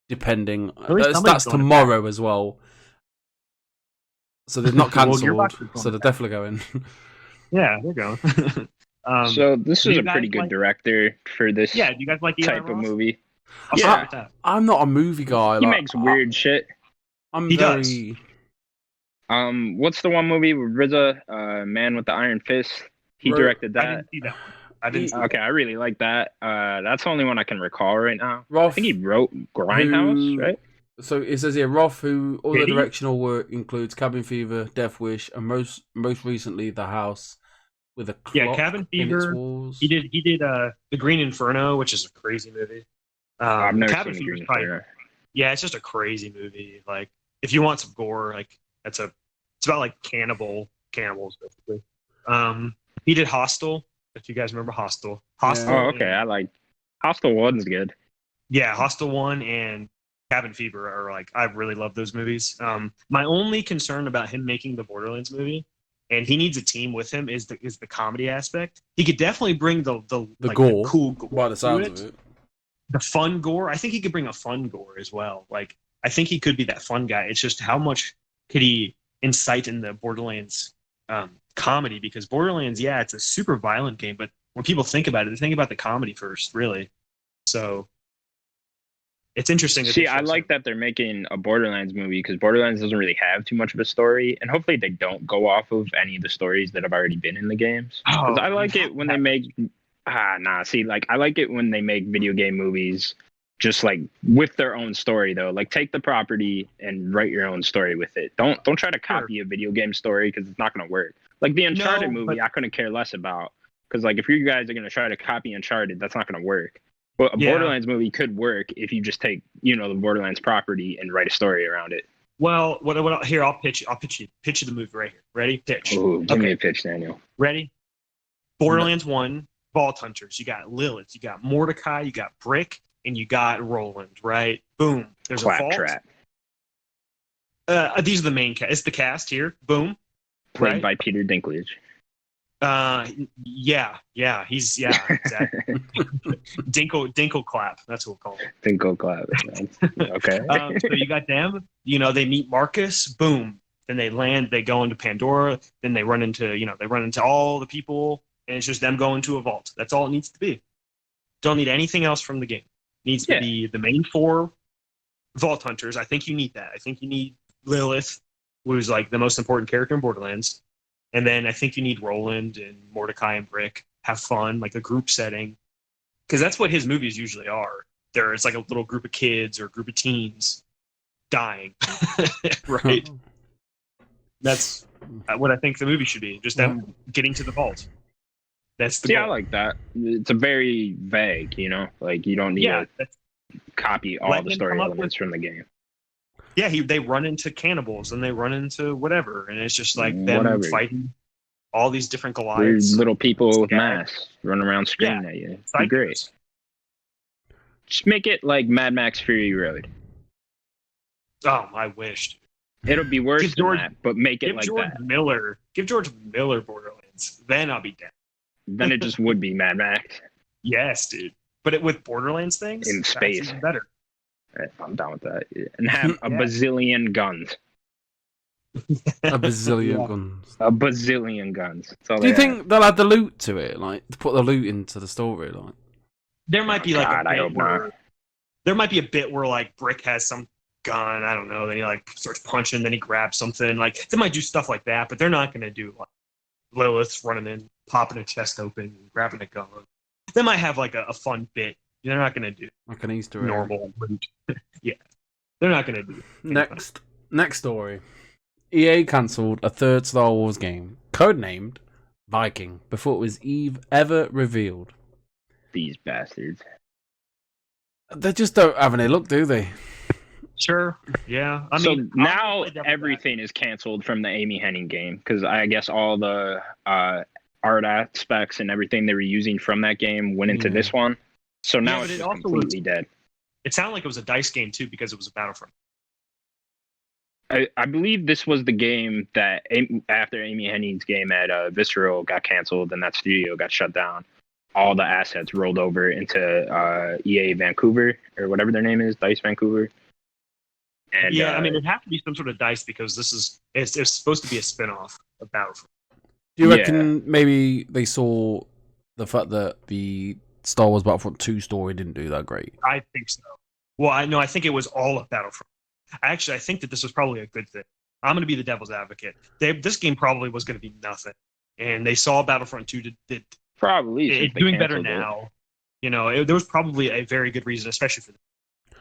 Depending, that's tomorrow as well. So they're not cancelled, so they're definitely going. Yeah, they're going. So this do is you a pretty guys good like- director for this Yeah, do you guys like Eli type of Roth? movie. I'll Yeah. start with that. I'm not a movie guy. He like, makes weird shit. I'm He very. What's the one movie with RZA, Man with the Iron Fist? He Right. directed I that. didn't see that one. I didn't see Okay, I really like that. That's the only one I can recall right now. I Roth, think he wrote Grindhouse, right? So it says here, Roth, who all the Did he? directional work includes Cabin Fever, Death Wish, and most recently The House with a clock Yeah, Cabin in its Fever. walls. He did The Green Inferno, which is a crazy movie. I've never Cabin seen the Fever's Green probably, Inferno. yeah, it's just a crazy movie. Like if you want some gore, like it's about like cannibals basically. He did Hostel, if you guys remember Hostel. Hostel. Oh, okay. I like Hostel 1's good. Yeah, Hostel 1 and Cabin Fever are like, I really love those movies. My only concern about him making the Borderlands movie, and he needs a team with him, is the comedy aspect. He could definitely bring the like, gore, the cool gore by the sounds to of it. the fun gore. I think he could bring a fun gore as well. Like I think he could be that fun guy. It's just how much could he incite in the Borderlands comedy? Because Borderlands, yeah, it's a super violent game, but when people think about it, they think about the comedy first, really. So it's interesting. See, I like that they're making a Borderlands movie because Borderlands doesn't really have too much of a story, and hopefully they don't go off of any of the stories that have already been in the games. Because I like it when they make I like it when they make video game movies just like with their own story though. Like take the property and write your own story with it. Don't try to copy a video game story because it's not going to work. Like the Uncharted movie, I couldn't care less about because like if you guys are going to try to copy Uncharted, that's not going to work. But a Borderlands movie could work if you just take, the Borderlands property and write a story around it. Well, what here, I'll pitch you the movie right here. Ready? Pitch. Ooh, give me a pitch, Daniel. Ready? Borderlands 1, Vault Hunters. You got Lilith, you got Mordecai, you got Brick, and you got Roland, right? Boom. There's a vault. Claptrap. These are the main cast. It's the cast here. Boom. Played by Peter Dinklage. Yeah, exactly. Dinkle Clap. That's what we'll call it. Dinkle Clap. Okay. So you got them. They meet Marcus. Boom. Then they land. They go into Pandora. Then they run into all the people, and it's just them going to a vault. That's all it needs to be. Don't need anything else from the game. It needs to be the main 4 Vault Hunters. I think you need that. I think you need Lilith, who's like the most important character in Borderlands. And then I think you need Roland and Mordecai and Brick. Have fun, like a group setting. Because that's what his movies usually are. It's like a little group of kids or a group of teens dying. Right? That's what I think the movie should be. Just them getting to the vault. That's the goal. I like that. It's a very vague, Like you don't need to copy all the story elements from the game. Yeah, they run into cannibals and they run into whatever, and it's just like them fighting all these different Goliaths. Weird little people with masks running around screaming at you. It'd be great. Just make it like Mad Max Fury Road. Oh, I wished. It'll be worse than that, but make it like that. Give George Miller Borderlands. Then I'll be down. Then it just would be Mad Max. Yes, dude. But with Borderlands things in space, that's better. I'm down with that. And have a bazillion guns. A bazillion guns. A bazillion guns. Do you think they'll add the loot to it, like to put the loot into the story? Like, there might be I hope not. There might be a bit where like Brick has some gun. I don't know. Then he like starts punching. Then he grabs something. Like they might do stuff like that, but they're not going to do like Lilith running in, popping a chest open, grabbing a gun. They might have like a fun bit. They're not going to do like an Easter egg. Normal loot. Yeah, they're not going to do Next story. EA cancelled a third Star Wars game, codenamed Viking, before it was ever revealed. These bastards. They just don't have any luck, do they? Sure. Yeah. So now everything is canceled from the Amy Hennig game because I guess all the art aspects and everything they were using from that game went into this one. So now it's just completely dead. It sounded like it was a dice game too because it was a Battlefront. I believe this was the game that after Amy Hennig's game at Visceral got canceled and that studio got shut down, all the assets rolled over into EA Vancouver or whatever their name is, Dice Vancouver. And, I mean, it had to be some sort of dice because it's supposed to be a spin-off of Battlefront. Do you reckon maybe they saw the fact that the Star Wars Battlefront 2 story didn't do that great? I think so. Well, I think it was all of Battlefront. I think that this was probably a good thing. I'm going to be the devil's advocate. This game probably was going to be nothing, and they saw Battlefront 2 did Probably it's doing better now. There was probably a very good reason, especially for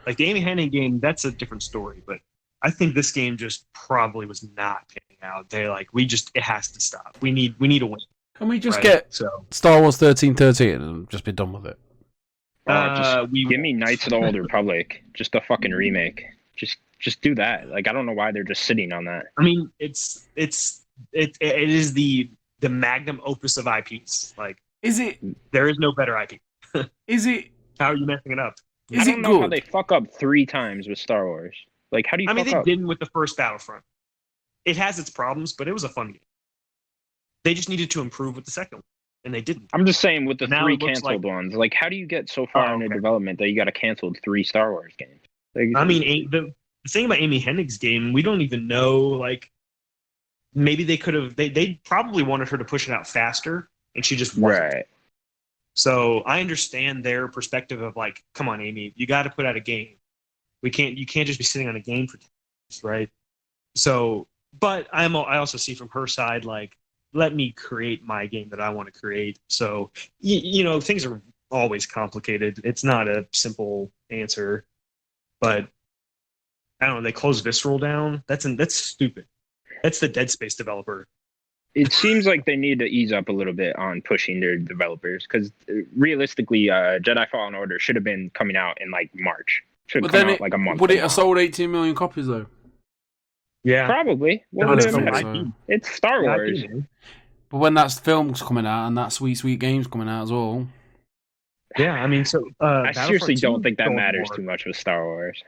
like the Amy Hennig game. That's a different story, but I think this game just probably was not panning out. They're like, it has to stop. We need a win. Can we just get Star Wars 1313 and just be done with it? Give me Knights of the Old Republic, just a fucking remake. Just do that. Like, I don't know why they're just sitting on that. I mean, it is the magnum opus of IPs. Like, is it? There is no better IP. Is it? How are you messing it up? Is I it don't good? know how they fuck up 3 times with Star Wars. Like, how do you? I mean, fuck up? they didn't with the first Battlefront. It has its problems, but it was a fun game. They just needed to improve with the second one, and they didn't. I'm just saying with the Now 3 it looks canceled ones. Like, how do you get so far into development that you got to cancel 3 Star Wars games? Like, I mean, the thing about Amy Hennig's game, we don't even know. Like, maybe they could have. They probably wanted her to push it out faster, and she just wasn't. Right. So I understand their perspective of like, come on, Amy, you got to put out a game. You can't just be sitting on a game for 10 years, right? So, but I also see from her side, like, let me create my game that I want to create. So, things are always complicated. It's not a simple answer, but I don't know. They closed Visceral down. That's stupid. That's the Dead Space developer. It seems like they need to ease up a little bit on pushing their developers because realistically, Jedi Fallen Order should have been coming out in like March. Should have come out like a month. Would it have sold 18 million copies though? Yeah, probably. It's Star Wars. But when that film's coming out and that sweet game's coming out as well. Yeah, I mean, so I seriously don't think that matters too much with Star Wars.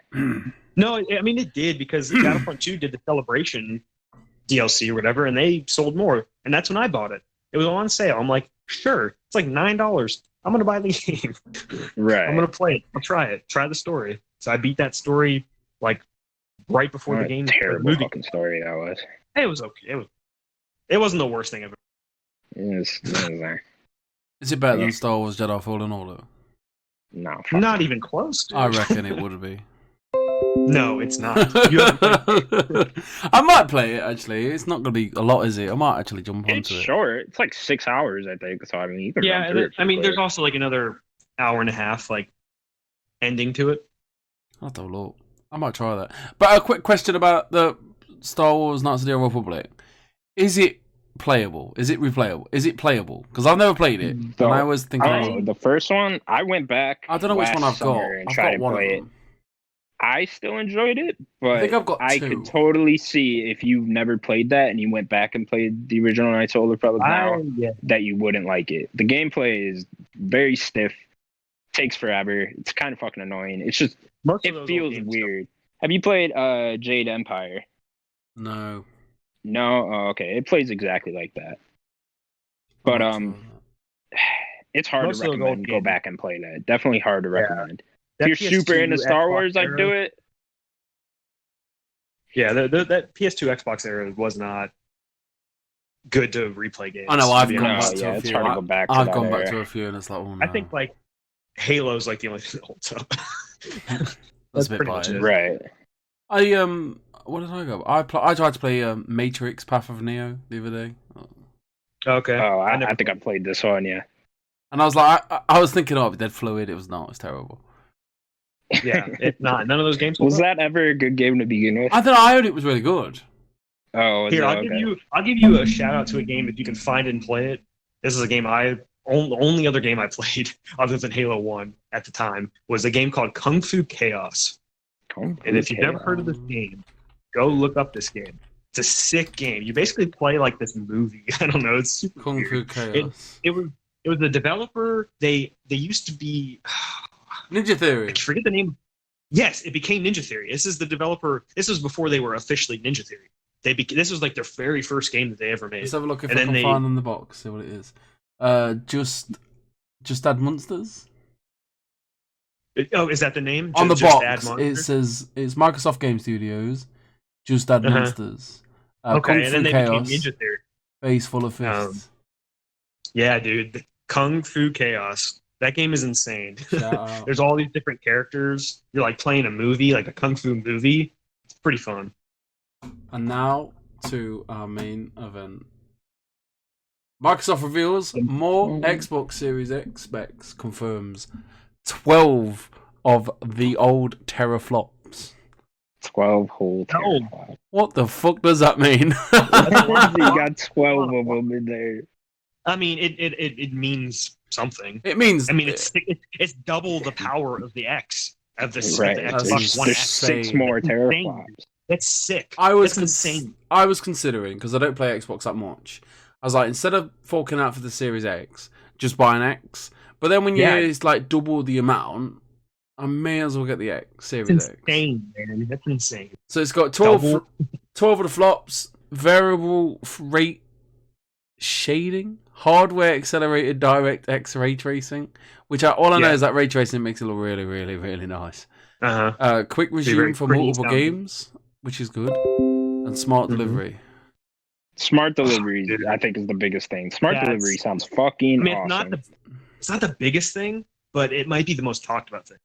No, I mean it did because Battlefront 2 did the Celebration DLC or whatever, and they sold more, and that's when I bought it. It was on sale. I'm like, sure, it's like $9. I'm gonna buy the game. Right. I'm gonna play it. I'll try it. Try the story. So I beat that story like right before the game. Terrible movie. Fucking story that was. It was okay. It wasn't the worst thing ever. It was Is it better than Star Wars Jedi Fallen Order? No. Not even close, dude. I reckon it would be. No, it's not. You haven't played it. I might play it, actually. It's not going to be a lot, is it? I might actually jump onto it. It's short. It's like 6 hours, I think. So, I mean, you can yeah, run through it. there's also like another hour and a half, like, ending to it. I'll have to have a look. I might try that. But a quick question about the Star Wars Knights of the Old Republic. Is it playable? Is it replayable? Is it playable? Because I've never played it. So, and I was thinking... the first one, I went back I don't know which one I've got. and I've tried got to one play of it. them. I still enjoyed it, but I think I've got I 2. could totally see if you've never played that and you went back and played the original Knights of the Old Republic that you wouldn't like it. The gameplay is very stiff, takes forever. It's kind of fucking annoying. It's just it feels weird. Have you played Jade Empire? No. No? Oh, okay. It plays exactly like that. But it's hard to recommend. Go back and play that. Definitely hard to recommend. If you're super into Star Wars, I'd do it. Yeah, that PS2 Xbox era was not good to replay games. I know, I've gone back to a it's few. hard to go back to I've that gone back era. to a few, and it's like, oh no. I think like Halo's like the only thing that holds up. That's a bit pretty much biased. it. Right. What did I go? I tried to play Matrix Path of Neo the other day. Okay. Oh, I think I played this one, yeah. And I was like, I was thinking, oh, dead fluid. It was not. It's terrible. Yeah, it's not. None of those games. Was that ever a good game to begin with? I don't know. I heard it was really good. Oh, Here, I'll give you a shout out to a game if you can find it and play it. This is a game the only other game I played other than Halo 1 at the time was a game called Kung Fu Chaos. And if you've never heard of this game, go look up this game. It's a sick game. You basically play like this movie. I don't know. It's super Kung Fu weird. Chaos. It was the developer. They used to be Ninja Theory. I forget the name. Yes, it became Ninja Theory. This is the developer. This was before they were officially Ninja Theory. This was like their very first game that they ever made. Let's have a look if And I then can find in the box. See what it is. Just Add Monsters. Is that the name? On the Just Add box, Monsters? it says it's Microsoft Game Studios. Just Add Monsters. Okay, Kung and Fu then they Chaos, became Ninja Theory. Face Full of Fists. Yeah, dude. Kung Fu Chaos. That game is insane. Shout out. There's all these different characters. You're like playing a movie, like a Kung Fu movie. It's pretty fun. And now to our main event. Microsoft reveals more Xbox Series X specs, confirms 12 of the old teraflops. 12 whole teraflops. What the fuck does that mean? You got 12 of them in there. I mean, it means something. It means... I mean, it's double the power of the X, of the, Right. of the Xbox One There's X. 6 more teraflops. That's sick. That's insane. I was considering, because I don't play Xbox that much, I was like, instead of forking out for the Series X, just buy an X. But then when you hear it's like double the amount, I may as well get the Series It's X. insane, man. That's insane. So it's got 12 of the flops, variable rate shading, hardware accelerated DirectX ray tracing, which all I know is that ray tracing makes it look really, really, really nice. Quick resume for multiple games, which is good, and smart delivery. Smart delivery, I think, is the biggest thing. Smart delivery sounds fucking awesome. It's not the biggest thing, but it might be the most talked about thing.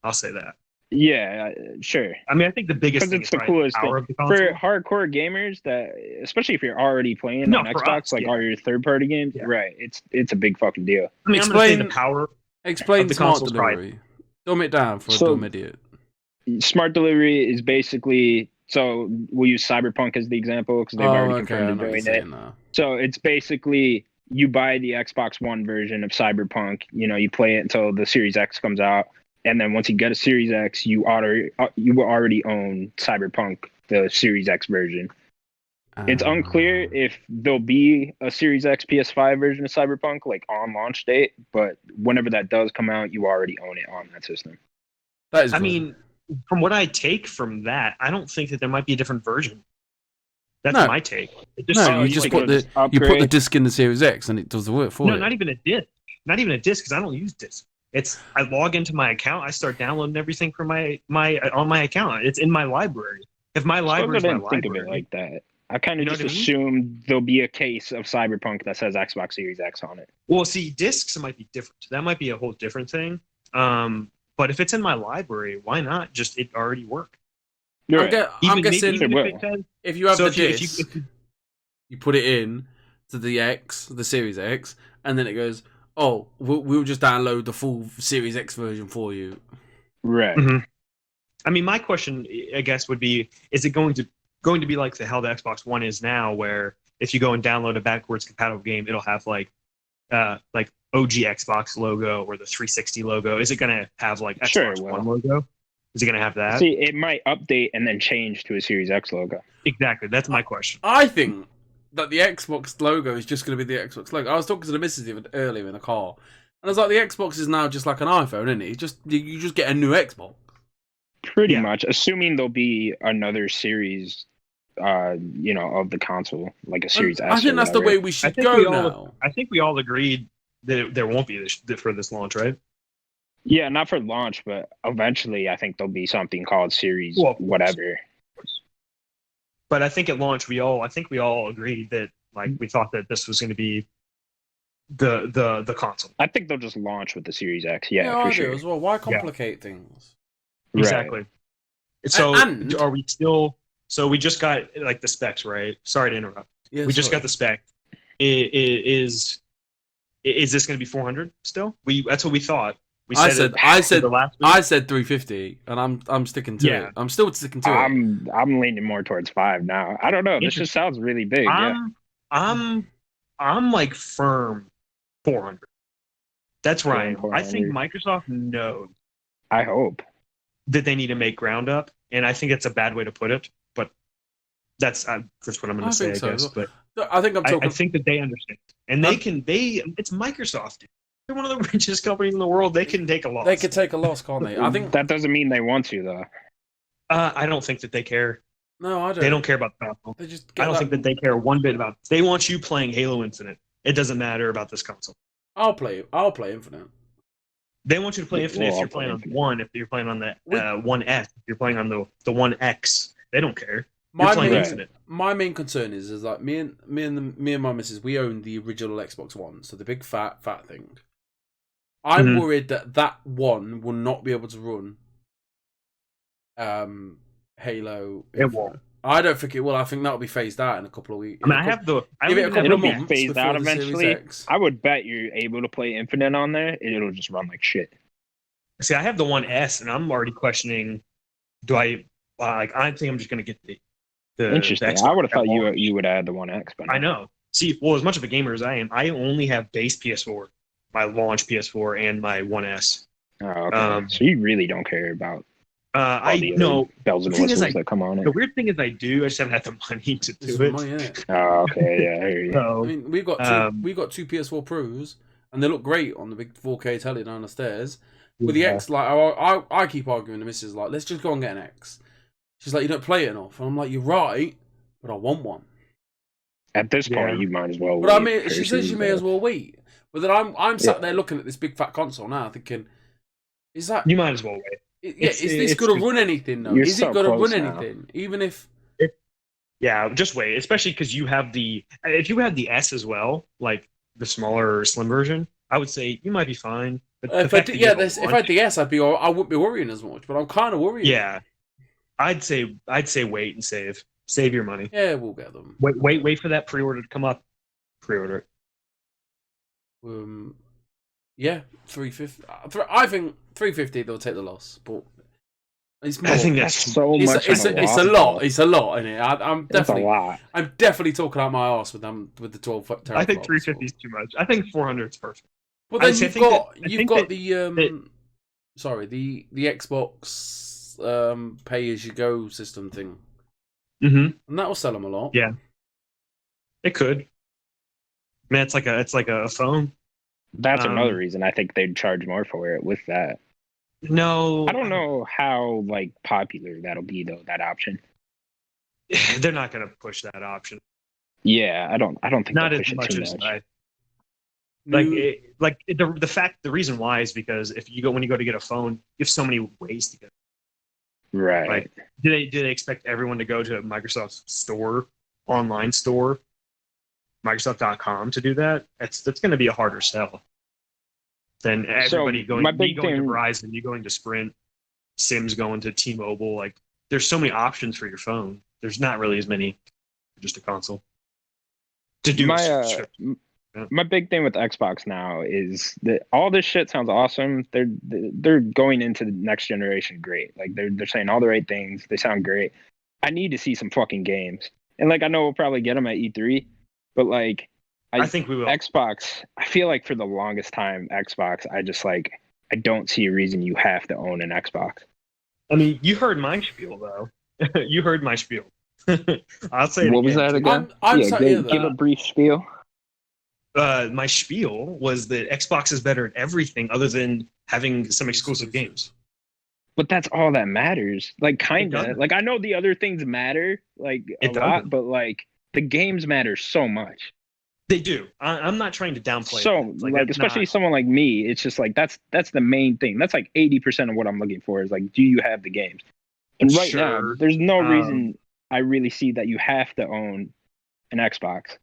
I'll say that. Yeah, sure. I mean, I think the biggest thing it's is the coolest the power thing. of the console. For hardcore gamers, that especially if you're already playing on Xbox, all your third-party games, right? It's a big fucking deal. I mean, I'm gonna say the power. Explain the smart console's delivery. Dumb it down for a dumb idiot. Smart delivery is basically, so we'll use Cyberpunk as the example because they've already confirmed they're doing it. So it's basically you buy the Xbox One version of Cyberpunk, you play it until the Series X comes out, and then once you get a Series X, you will already own Cyberpunk, the Series X version. It's unclear if there'll be a Series X PS5 version of Cyberpunk like on launch date, but whenever that does come out, you already own it on that system. That is I mean, from what I take from that, I don't think that there might be a different version. That's my take. You just put the disc in the Series X and it does the work for you. No, not even a disc. Not even a disc, because I don't use disc. I log into my account, I start downloading everything from my on my account. It's in my library. If my library is my library, think of it like that. I kind of just assumed there'll be a case of Cyberpunk that says Xbox Series X on it. Well, see, discs might be different. That might be a whole different thing. But if it's in my library, why not just it already work? I'm guessing if you have the disc, you put it in to the Series X, and then it goes, oh, we'll just download the full Series X version for you. Right. Mm-hmm. I mean, my question, I guess, would be, is it going to be like how the Xbox One is now, where if you go and download a backwards compatible game, it'll have like OG Xbox logo or the 360 logo? Is it going to have like Xbox One logo? Is it going to have that? See, it might update and then change to a Series X logo. Exactly. That's my question. I think that the Xbox logo is just going to be the Xbox logo. I was talking to the missus even earlier in the car, and I was like, the Xbox is now just like an iPhone, isn't it? You just get a new Xbox. Pretty much, assuming there'll be another series, of the console, like a Series S. I think that's the way we should go now. I think we all agreed that there won't be this for this launch, right? Yeah, not for launch, but eventually I think there'll be something called Series whatever. But I think at launch we all agreed that we thought that this was going to be the console. I think they'll just launch with the Series X. Yeah, I for do sure. as well. Why complicate things? Exactly. Right. So are we still? So we just got the specs, right? Sorry to interrupt. Yeah, we just got the spec. Is this going to be 400 still? That's what we thought. I said 350, and I'm sticking to it. I'm still sticking to it. I'm leaning more towards 5 now. I don't know. This just sounds really big. I'm firm 400. That's right. I think Microsoft knows. I hope that they need to make ground up, and I think it's a bad way to put it, but that's what I'm going to say, I guess. But I think I think that they understand, and it's Microsoft. They're one of the richest companies in the world. They can take a loss. They could take a loss, can't they? I think that doesn't mean they want to, though. I don't think that they care. No, I don't. They don't care about the console. I don't think that they care one bit about. They want you playing Halo Infinite. It doesn't matter about this console. I'll play Infinite. They want you to play Infinite if you're playing on One. If you're playing on the One S. If you're playing on the One X, they don't care. You're playing Infinite. My main concern is like me and my missus, we own the original Xbox One, so the big fat thing. I'm worried that one will not be able to run Halo. It won't. I don't think it will. I think that'll be phased out in a couple of weeks. I mean, I have the. Give it a couple of It'll months be phased before out the Series eventually. X. I would bet you're able to play Infinite on there, and it'll just run like shit. See, I have the One S, and I'm already questioning. Do I like? I think I'm just going to get the. Interesting. The I would have thought you would add the One X, but I know. See, well, as much of a gamer as I am, I only have base PS4, my launch PS4, and my One S. Oh, okay. So you really don't care about. I know bells and whistles that come on it. The weird thing is, I do. I just haven't had the money to do it. Money, yeah. Oh, okay, yeah. I hear you. So, I mean, we got two PS4 Pros, and they look great on the big 4K telly down the stairs. With the X, like I keep arguing to Mrs. like, let's just go and get an X. She's like, you don't play it enough, and I'm like, you're right, but I want one. At this point, you might as well. But I mean, she says she may as well wait. But then I'm sat there looking at this big fat console now, thinking, is that you might as well wait? Is this going to run anything though? Is it going to run anything? Even if. Yeah, just wait. Especially because you have if you had the S as well, like the smaller slim version, I would say you might be fine. But if I had the S, I wouldn't be worrying as much. But I'm kind of worried. Yeah, I'd say wait and save your money. Yeah, we'll get them. Wait for that pre-order to come up. Pre-order it. Yeah, 350. I think 350 they'll take the loss, but it's more. I think that's so much. It's a lot. It's a lot, isn't it? I'm definitely. It's a lot. I'm definitely talking out my arse with them with the 12 teraflops. I think 350 is too much. I think 400 is perfect. Well, then you've got the Xbox pay as you go system thing, and that will sell them a lot. Yeah, it could. Man, it's like a phone. That's another reason I think they'd charge more for it with that. No, I don't know how like popular that'll be though. That option. They're not going to push that option. Yeah, I don't think not as much as I. The reason why is because when you go to get a phone, you have so many ways to get it. Right. Like, do they expect everyone to go to Microsoft's store, online store, Microsoft.com to do that? That's going to be a harder sell than everybody going to Verizon, you going to Sprint, Sims going to T-Mobile. Like, there's so many options for your phone. There's not really as many for just a console. To do my big thing with Xbox now is that all this shit sounds awesome. They're going into the next generation great. Like they're saying all the right things. They sound great. I need to see some fucking games. And like I know we'll probably get them at E3, but like I think we will. Xbox, I feel like for the longest time Xbox, I don't see a reason you have to own an Xbox. I mean, you heard my spiel though. You heard my spiel. I'll say it what again. Was that again? Give a brief spiel. My spiel was that Xbox is better at everything other than having some exclusive games. But that's all that matters. Like, kinda. Like, I know the other things matter, like, a lot, but, like, the games matter so much. They do. I'm not trying to downplay it. Like especially someone like me, it's just, like, that's the main thing. That's, like, 80% of what I'm looking for is, like, do you have the games? And right now, there's no reason I really see that you have to own an Xbox.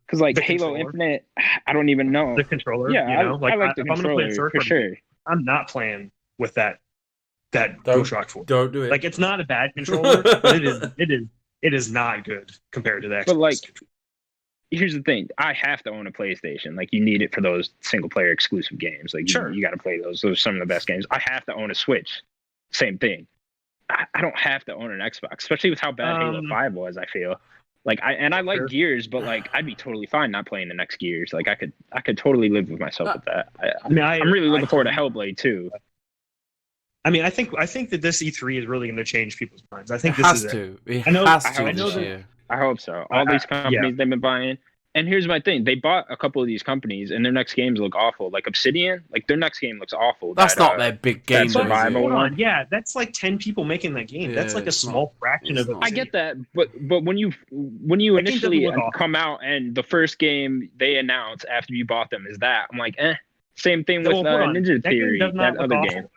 Because, like, Halo Infinite, I don't even know. The controller? Yeah, you know? I like the controller, for sure. I'm not playing with that DualShock 4. Don't do it. Like, it's not a bad controller, but it is not good compared to the Xbox. But, like, here's the thing. I have to own a PlayStation. Like, you need it for those single-player exclusive games. Like, you got to play those. Those are some of the best games. I have to own a Switch. Same thing. I don't have to own an Xbox, especially with how bad Halo 5 was, I feel. Like I like Gears, but like I'd be totally fine not playing the next Gears. Like I could totally live with myself with that. I'm really looking forward to Hellblade too. I mean, I think that this E3 is really going to change people's minds. I think it has to. I hope so. All these companies they've been buying. And here's my thing: they bought a couple of these companies, and their next games look awful. Like Obsidian, like their next game looks awful. That's not their big game. Survival one. Yeah, that's like 10 people making that game. That's like a small fraction of it. I get that, but when you initially come out and the first game they announce after you bought them is that, I'm like, Same thing with Ninja Theory, that other game.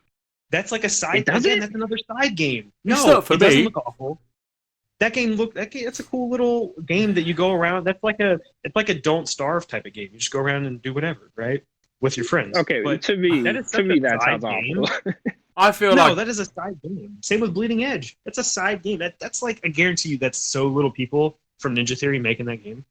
That's like a side. Again, that's another side game. No, it doesn't look awful. That's a cool little game that you go around. It's like a Don't Starve type of game. You just go around and do whatever, right, with your friends. Okay, but to me that sounds awful. I feel no, like that is a side game. Same with Bleeding Edge. That's a side game. That's like, I guarantee you, that's so little people from Ninja Theory making that game.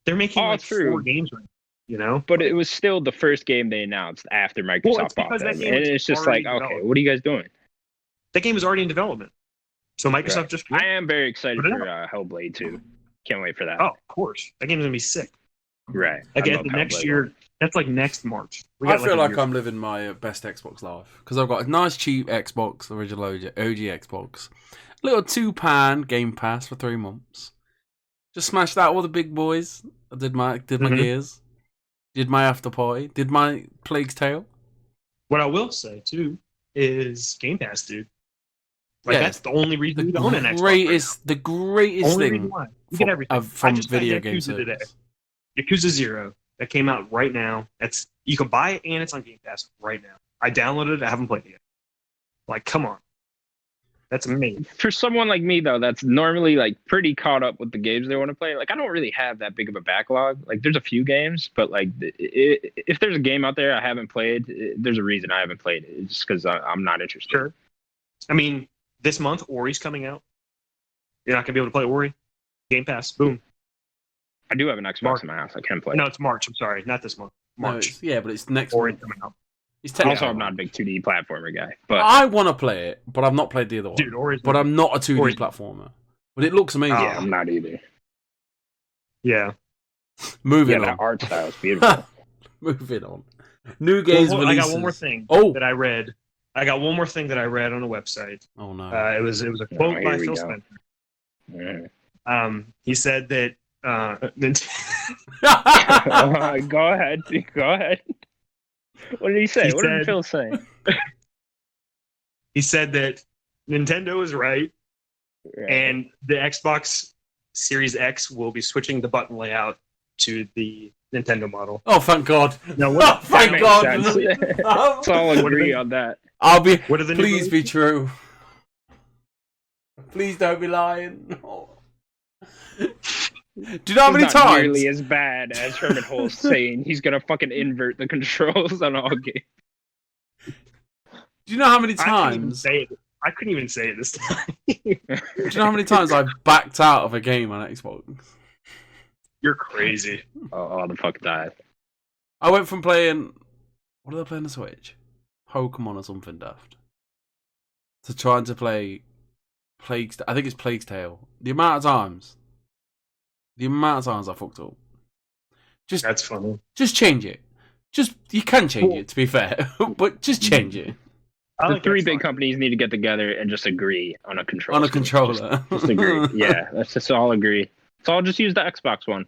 They're making like true. 4 games right now, you know? But it was still the first game they announced after Microsoft bought them. And it's just like, okay, what are you guys doing? That game is already in development. So Microsoft just... I am very excited for Hellblade 2. Can't wait for that. Oh, of course. That game's going to be sick. Right. Like at the next year... That's like next March. I feel like I'm living my best Xbox life because I've got a nice cheap Xbox, original OG Xbox, little £2 Game Pass for 3 months. Just smashed out all the big boys. I did my Gears, did my After Party, did my Plague's Tale. What I will say too is Game Pass, dude. Like that's the only reason you own an Xbox. The greatest only thing reason you get everything from video games today. Yakuza 0. That came out right now. You can buy it and it's on Game Pass right now. I downloaded it. I haven't played it yet. Like, come on. That's amazing. For someone like me, though, that's normally like pretty caught up with the games they want to play. Like, I don't really have that big of a backlog. Like, there's a few games, but like, if there's a game out there I haven't played, there's a reason I haven't played it. It's just because I'm not interested. Sure. I mean, this month Ori's coming out. You're not gonna be able to play Ori. Game Pass. Boom. I do have an Xbox in my house. I can play. No, it's March. I'm sorry, not this month. March. No, but it's next Ori month. coming out. Also, I'm not a big 2D platformer guy. But I want to play it, but I've not played the other one. Dude, but I'm not a 2D platformer. But it looks amazing. Yeah, I'm not either. Yeah. Moving on. That art style is beautiful. Moving on. New games releases. I got one more thing that I read. I got one more thing that I read on a website. Oh no! It was a quote by Phil Spencer. Yeah. He said that. Go ahead. What did he say? What did Phil say? He said that Nintendo is right, and the Xbox Series X will be switching the button layout to the Nintendo model. Oh, thank God! No, thank God! Let's all agree on that. Please be true. Please don't be lying. No. Do you know how many times? Nearly as bad as Herman Hulse saying he's gonna fucking invert the controls on all games. Do you know how many times? I couldn't even say it this time. Do you know how many times I've backed out of a game on Xbox? You're crazy. Oh, the fuck died. I went from playing... What did I play on the Switch? Pokemon or something daft. To trying to play... I think it's Plague's Tale. The amount of times I fucked up. That's funny. Just change it. You can change it, to be fair. But just change it. The 3 big companies need to get together and just agree on a controller. On a controller. Just agree. Yeah, let's just all agree. So I'll just use the Xbox one.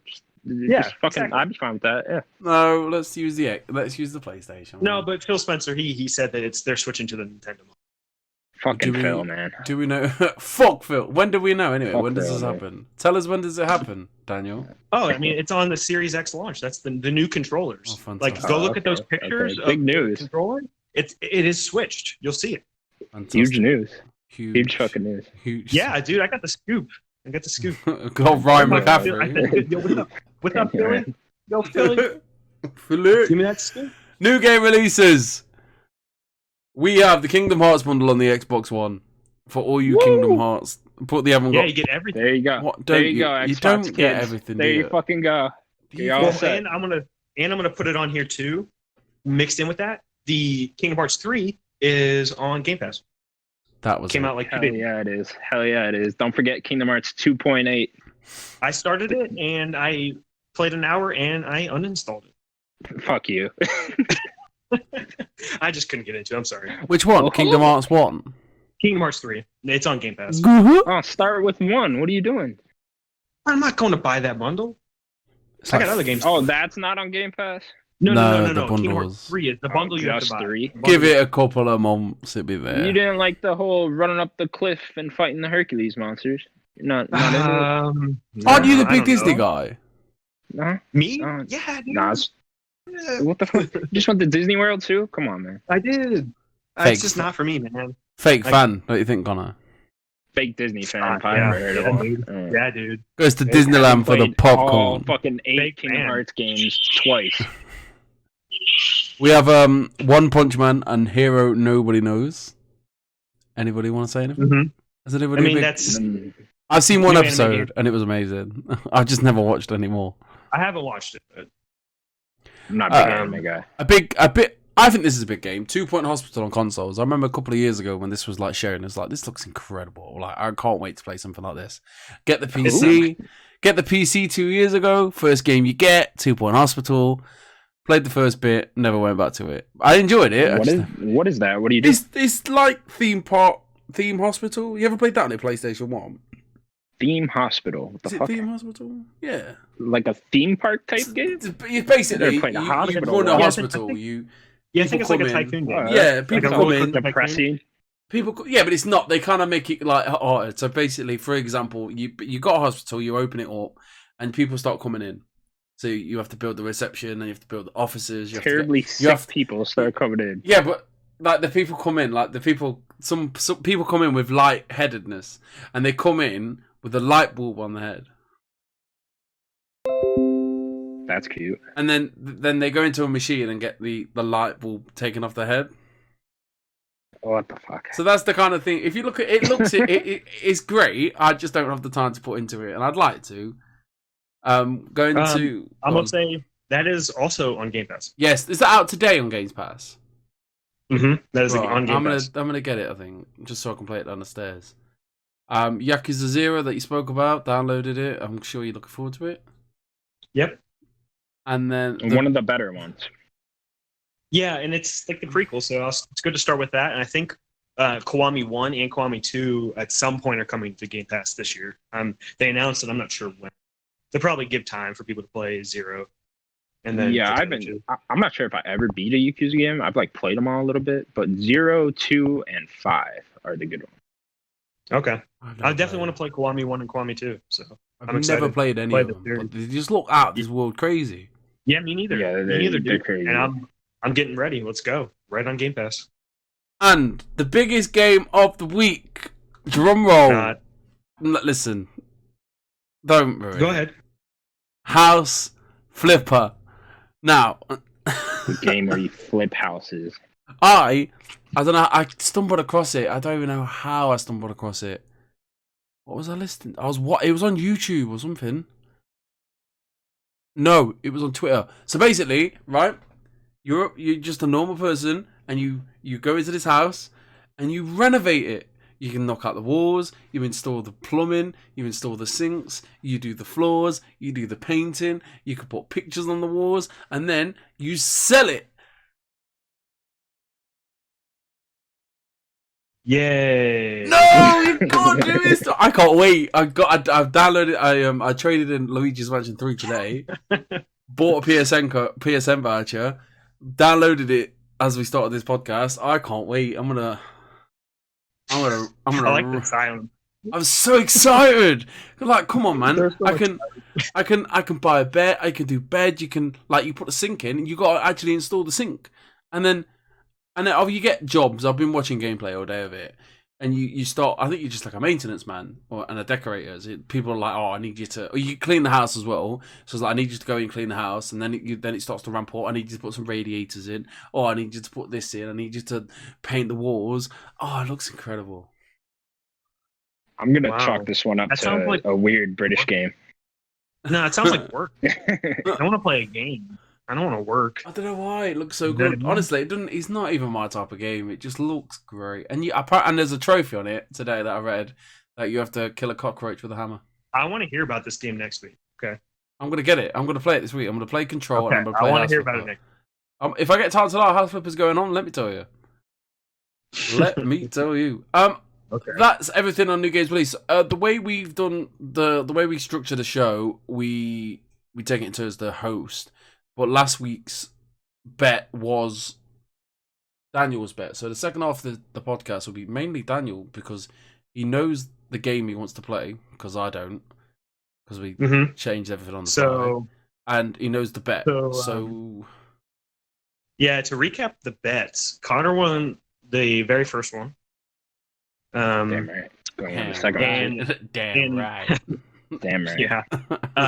Exactly. I'd be fine with that. Yeah. No, let's use the PlayStation. No, but Phil Spencer, he said that they're switching to the Nintendo model. Fucking Phil, man. Do we know? Fuck Phil. When do we know anyway? Fuck when does Phil, this man. happen? Tell us when does it happen, Daniel? Oh, I mean, it's on the Series X launch. That's the new controllers. Oh, like, go look at those pictures. Okay. Big news. The controller. It is switched. You'll see it. Fantastic. Huge news. Huge fucking news. Huge. Yeah, dude, I got the scoop. Go Ryan McCaffrey. What's up, Philly? Yo, Philly. Philly. Give me that scoop. New game releases. We have the Kingdom Hearts bundle on the Xbox One. For all you Kingdom Hearts, but they haven't got. Yeah, you get everything. There you go. What, there you go. Xbox you don't kids. get everything. There you fucking go. And I'm gonna put it on here too. Mixed in with that, the Kingdom Hearts 3 is on Game Pass. That came out like Hell yeah, it is. Hell yeah, it is. Don't forget Kingdom Hearts 2.8. I started it and I played an hour and I uninstalled it. Fuck you. I just couldn't get into it. I'm sorry. Which one? Kingdom Hearts 1? Kingdom Hearts 3. It's on Game Pass. Oh, start with 1. What are you doing? I'm not going to buy that bundle. I got other games. Oh, that's not on Game Pass? No. The Kingdom Hearts 3 is the bundle you have to buy. 3? Give it a couple of months, it'll be there. You didn't like the whole running up the cliff and fighting the Hercules monsters? Not into it? Aren't you the big Disney guy? No. Me? Yeah, dude. Nah, what the fuck? You just went to Disney World too? Come on, man. I did. It's just not for me, man. Fake fan, don't you think, Connor? Fake Disney fan. If I ever heard of it. Yeah, dude. Goes to Disneyland for the All popcorn. fucking 8 Fake Kingdom fan. Hearts games twice. We have One Punch Man and Hero Nobody Knows. Anybody want to say anything? Mm-hmm. Has anybody? I mean, that's. I've seen one New episode anime. and it was amazing. I've just never watched any more. I haven't watched it. But I'm not a big anime guy. I think this is a big game. 2 Point Hospital on consoles. I remember a couple of years ago when this was like sharing. It's like, this looks incredible. Like, I can't wait to play something like this. Get the PC. Get the PC 2 years ago. First game you get. 2 Point Hospital. Played the first bit. Never went back to it. I enjoyed it. What is that? What do you do? It's like Theme Hospital. You ever played that on the PlayStation 1? Theme Hospital. What the Is it fuck? Theme Hospital? Yeah. Like a theme park type game? It's basically, They're playing a you hospital. run a Yeah, hospital. I think it's like a come in. tycoon game. Yeah, people come in. Depressing. Yeah, but it's not. They kind of make it like hearted. So basically, for example, you got a hospital, you open it up, and people start coming in. So you have to build the reception, and you have to build the offices. Terribly sick people start coming in. Yeah, but like the people come in, some people come in with lightheadedness, and they come in with a light bulb on the head. That's cute. And then they go into a machine and get the light bulb taken off their head. What the fuck? So that's the kind of thing. If you look at it, it's great. I just don't have the time to put into it, and I'd like to. I'm gonna say that is also on Game Pass. Yes, is that out today on Game Pass? Mm-hmm. That is Right, on Game Pass. I'm gonna get it. I think just so I can play it down the stairs. Yakuza 0 that you spoke about, downloaded it. I'm sure you're looking forward to it. Yep. And then One of the better ones. Yeah, and it's like the prequel, so it's good to start with that. And I think Kiwami 1 and Kiwami 2 at some point are coming to Game Pass this year. They announced it. I'm not sure when. They'll probably give time for people to play 0. And then I'm not sure if I ever beat a Yakuza game. I've like played them all a little bit, but 0, 2, and 5 are the good ones. Okay. I definitely want to play Kiwami 1 and Kiwami 2, so I've never played any of them. But they just look out this world crazy. Yeah, me neither. Yeah, me neither, they're dude. crazy. And I'm getting ready. Let's go. Right on Game Pass. And the biggest game of the week. Drum roll. Listen. Don't worry. Go ahead. House Flipper. Now. The game where you flip houses. I don't know. I stumbled across it. I don't even know how I stumbled across it. What was I listening? It was on YouTube or something. No, it was on Twitter. So basically, right? You're just a normal person, and you go into this house, and you renovate it. You can knock out the walls, you install the plumbing, you install the sinks, you do the floors, you do the painting, you can put pictures on the walls, and then you sell it. Yay! No, you can't do this. I can't wait. I've downloaded. I traded in Luigi's Mansion 3 today. Bought a PSN voucher. Downloaded it as we started this podcast. I can't wait. I'm gonna. I like the silence. I'm so excited. Like, come on, man. I can buy a bed. I can do bed. You can you put the sink in. You got to actually install the sink, and then you get jobs. I've been watching gameplay all day of it, and you start. I think you're just like a maintenance man and a decorator. People are like, oh, I need you to. Or you clean the house as well. So it's like, I need you to go and clean the house, and then it starts to ramp up. I need you to put some radiators in. Oh, I need you to put this in. I need you to paint the walls. Oh, it looks incredible. I'm gonna chalk this one up to like a weird British game. No, it sounds like work. I want to play a game. I don't want to work. I don't know why it looks so good. Honestly, it doesn't. It's not even my type of game. It just looks great. And there's a trophy on it today that I read that you have to kill a cockroach with a hammer. I want to hear about this game next week. Okay. I'm gonna get it. I'm gonna play it this week. I'm gonna play Control. Okay. And I'm gonna play I want House to hear Flipper. about it next. If I get time to know House Flipper's going on, let me tell you. Let me tell you. Okay. That's everything on New Games Release. The way we've done the way we structure the show, we take it into as the host. But last week's bet was Daniel's bet. So the second half of the podcast will be mainly Daniel because he knows the game he wants to play because I don't. Because we changed everything on the fly. And he knows the bet. So yeah, to recap the bets, Connor won the very first one. Damn right. Going on the second round. Damn right. Damn right. Yeah.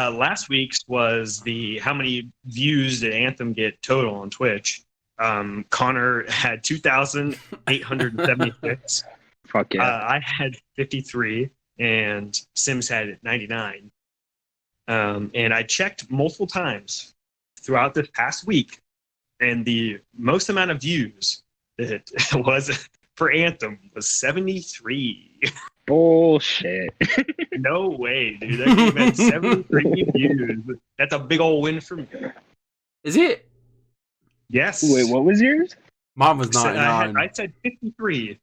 Last week's was the how many views did Anthem get total on Twitch. Connor had 2,876. Fuck yeah. I had 53, and Sims had 99. And I checked multiple times throughout this past week, and the most amount of views that was for Anthem was 73. Bullshit. No way, dude. That game had 73 views. That's a big old win for me. Is it? Yes. Wait, what was yours? Mine was So 99. I said 53.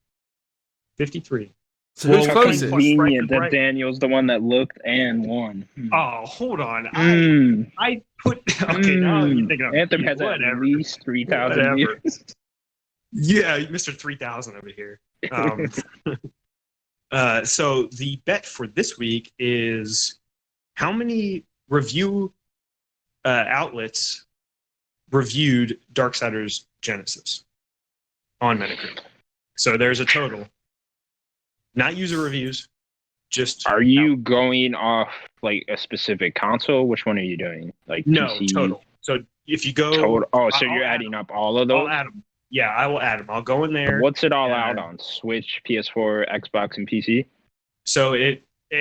53. So who's Well, closest? Convenient that Right. Daniel's the one that looked and won. Oh, hold on. Mm. I put... Okay, now you're thinking of... Anthem has at whatever. least 3,000 Whatever. views. Yeah, Mr. 3000 over here. So the bet for this week is how many review outlets reviewed Darksiders Genesis on Metacritic. So there's a total. Not user reviews, just... Are you going off like a specific console? Which one are you doing? Like No, PC? total. So if you go... Total. Oh, so I'll you're add adding up all of those? I'll add them. Yeah, I will add them. I'll go in there. What's it all Yeah. out on? Switch, PS4, Xbox, and PC? So I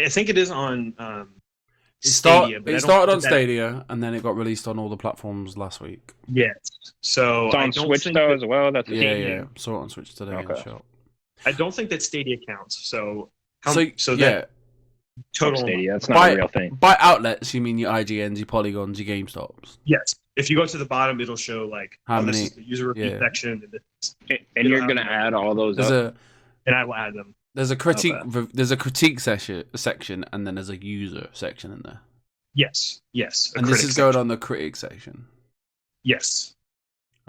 think it is on It Stadia. but I don't started on think that- Stadia, and then it got released on all the platforms last week. Yes. So It's I on don't Switch think though that- as well. That's Yeah, Stadia. yeah. Saw it on Switch today in the Okay. shop. I don't think that Stadia counts. So So that yeah, total. Stadia. That's not By- a real thing. by outlets you mean your IGNs, your Polygons, your GameStops. Yes. If you go to the bottom, it'll show like How this many- is the user review yeah. section, and, And you're gonna add all those There's up. a I will add them. there's a critique section, and then there's a user section in there. Yes. Yes. a And this critic is going section. on the critic section. Yes.